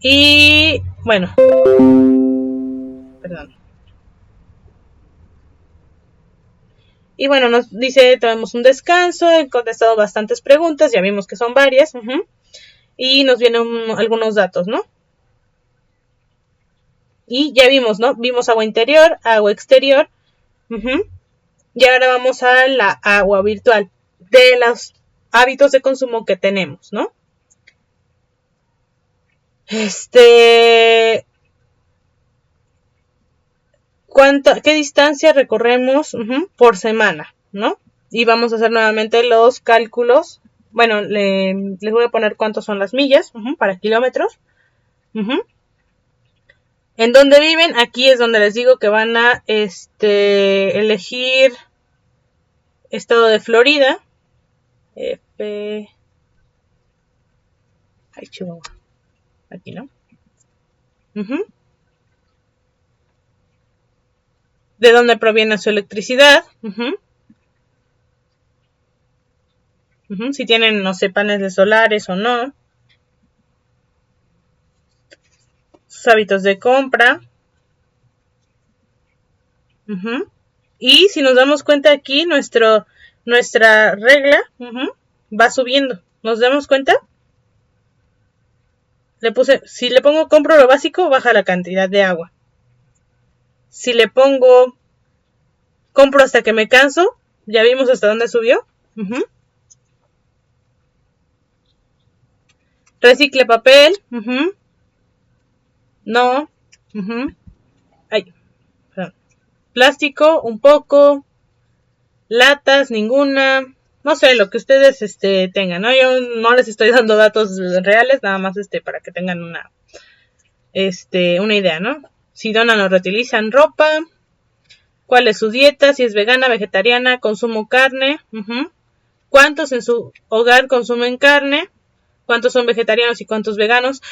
Y bueno, perdón. Y bueno, nos dice, tomemos un descanso, he contestado bastantes preguntas, ya vimos que son varias. Y nos vienen algunos datos, ¿no? Y ya vimos, ¿no? Vimos agua interior, agua exterior. Y ahora vamos a la agua virtual, de los hábitos de consumo que tenemos, ¿no? ¿Qué distancia recorremos por semana, ¿no? Y vamos a hacer nuevamente los cálculos. Bueno, les voy a poner cuántos son las millas para kilómetros. ¿En dónde viven? Aquí es donde les digo que van a elegir estado de Florida. Ay, Chihuahua. Aquí, ¿no? ¿De dónde proviene su electricidad? Si tienen, no sé, paneles solares o no. Sus hábitos de compra. Y si nos damos cuenta aquí, nuestra regla va subiendo. ¿Nos damos cuenta? Si le pongo compro lo básico, baja la cantidad de agua. Si le pongo compro hasta que me canso, ya vimos hasta dónde subió. Recicle papel. No. Ay, perdón. Plástico, un poco. Latas, ninguna. No sé, lo que ustedes tengan, ¿no? Yo no les estoy dando datos reales, nada más para que tengan una idea, ¿no? Si donan o reutilizan ropa. ¿Cuál es su dieta? Si es vegana, vegetariana, consumo carne. ¿Cuántos en su hogar consumen carne? ¿Cuántos son vegetarianos y cuántos veganos?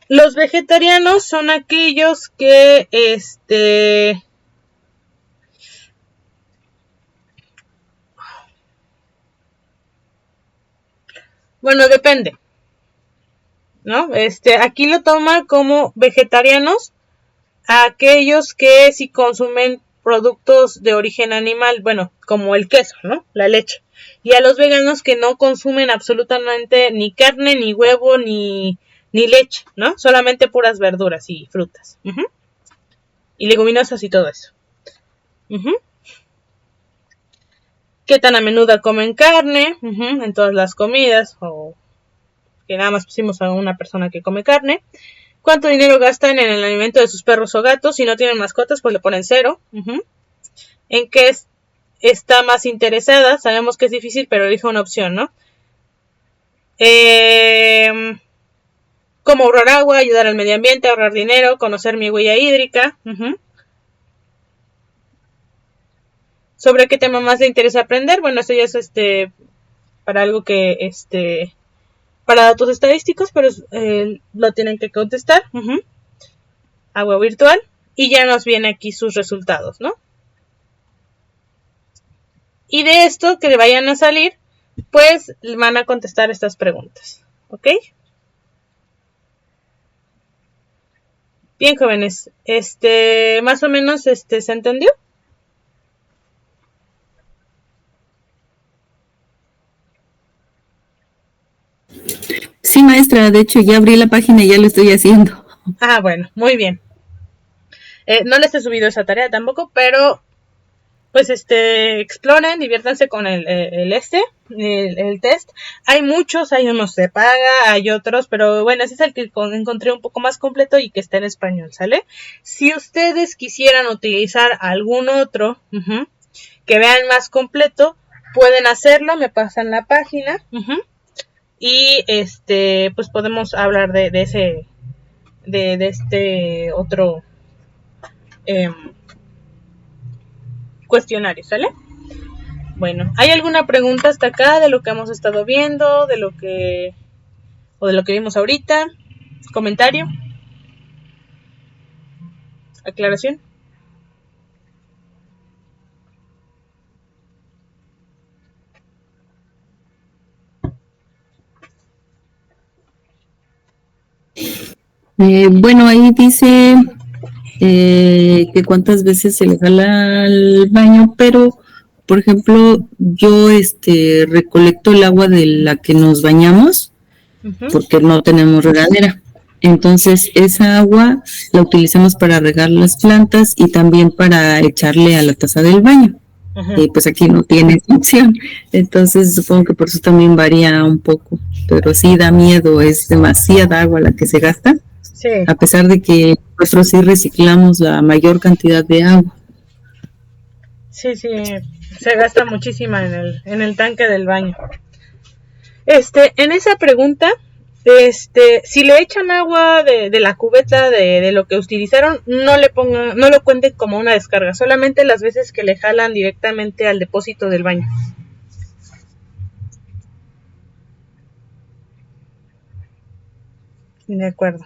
Los vegetarianos son aquellos que bueno, depende, ¿no? Aquí lo toma como vegetarianos a aquellos que sí consumen productos de origen animal, bueno, como el queso, ¿no? La leche. Y a los veganos que no consumen absolutamente ni carne, ni huevo, ni leche, ¿no? Solamente puras verduras y frutas. Y leguminosas y todo eso. ¿Qué tan a menudo comen carne? En todas las comidas. O que nada más pusimos a una persona que come carne. ¿Cuánto dinero gastan en el alimento de sus perros o gatos? Si no tienen mascotas, pues le ponen 0. ¿En qué está más interesada? Sabemos que es difícil, pero elige una opción, ¿no? ¿Cómo ahorrar agua? Ayudar al medio ambiente, ahorrar dinero, conocer mi huella hídrica. ¿Sobre qué tema más le interesa aprender? Bueno, esto ya es para algo que para datos estadísticos, pero lo tienen que contestar. Agua virtual. Y ya nos viene aquí sus resultados, ¿no? Y de esto que le vayan a salir, pues van a contestar estas preguntas. ¿Ok? Bien, jóvenes. Más o menos ¿se entendió? Sí, maestra, de hecho ya abrí la página y ya lo estoy haciendo. Ah, bueno, muy bien. No les he subido esa tarea tampoco, pero pues exploren, diviértanse con el el test. Hay muchos, hay unos de paga, hay otros, pero bueno, ese es el que encontré un poco más completo y que está en español, ¿sale? Si ustedes quisieran utilizar algún otro que vean más completo, pueden hacerlo, me pasan la página y pues podemos hablar de ese de este otro cuestionario, ¿sale? Bueno, ¿hay alguna pregunta hasta acá de lo que hemos estado viendo, de lo que vimos ahorita? ¿Comentario? ¿Aclaración? Bueno, ahí dice que cuántas veces se le jala al baño, pero por ejemplo, yo recolecto el agua de la que nos bañamos porque no tenemos regadera. Entonces, esa agua la utilizamos para regar las plantas y también para echarle a la taza del baño. Y pues aquí no tiene opción. Entonces, supongo que por eso también varía un poco. Pero sí da miedo, es demasiada agua la que se gasta. Sí. A pesar de que nosotros sí reciclamos la mayor cantidad de agua. Sí, se gasta muchísima en el tanque del baño. En esa pregunta, si le echan agua de la cubeta de lo que utilizaron, no lo cuenten como una descarga, solamente las veces que le jalan directamente al depósito del baño. De acuerdo.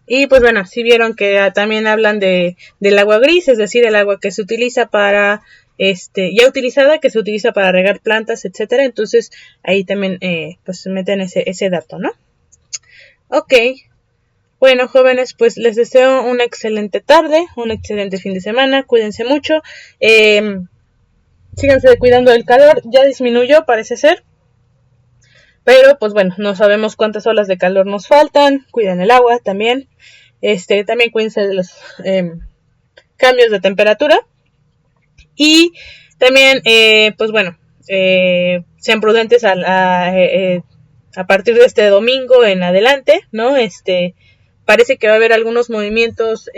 Y pues bueno, si vieron que también hablan del agua gris, es decir, el agua que se utiliza para ya utilizada, que se utiliza para regar plantas, etcétera. Entonces ahí también pues meten ese dato, ¿no? Ok. Bueno, jóvenes, pues les deseo una excelente tarde, un excelente fin de semana, cuídense mucho, síganse cuidando del calor, ya disminuyó parece ser, pero pues bueno, no sabemos cuántas olas de calor nos faltan, cuiden el agua también, también cuídense de los cambios de temperatura y también pues bueno, sean prudentes a partir de este domingo en adelante, ¿no? Parece que va a haber algunos movimientos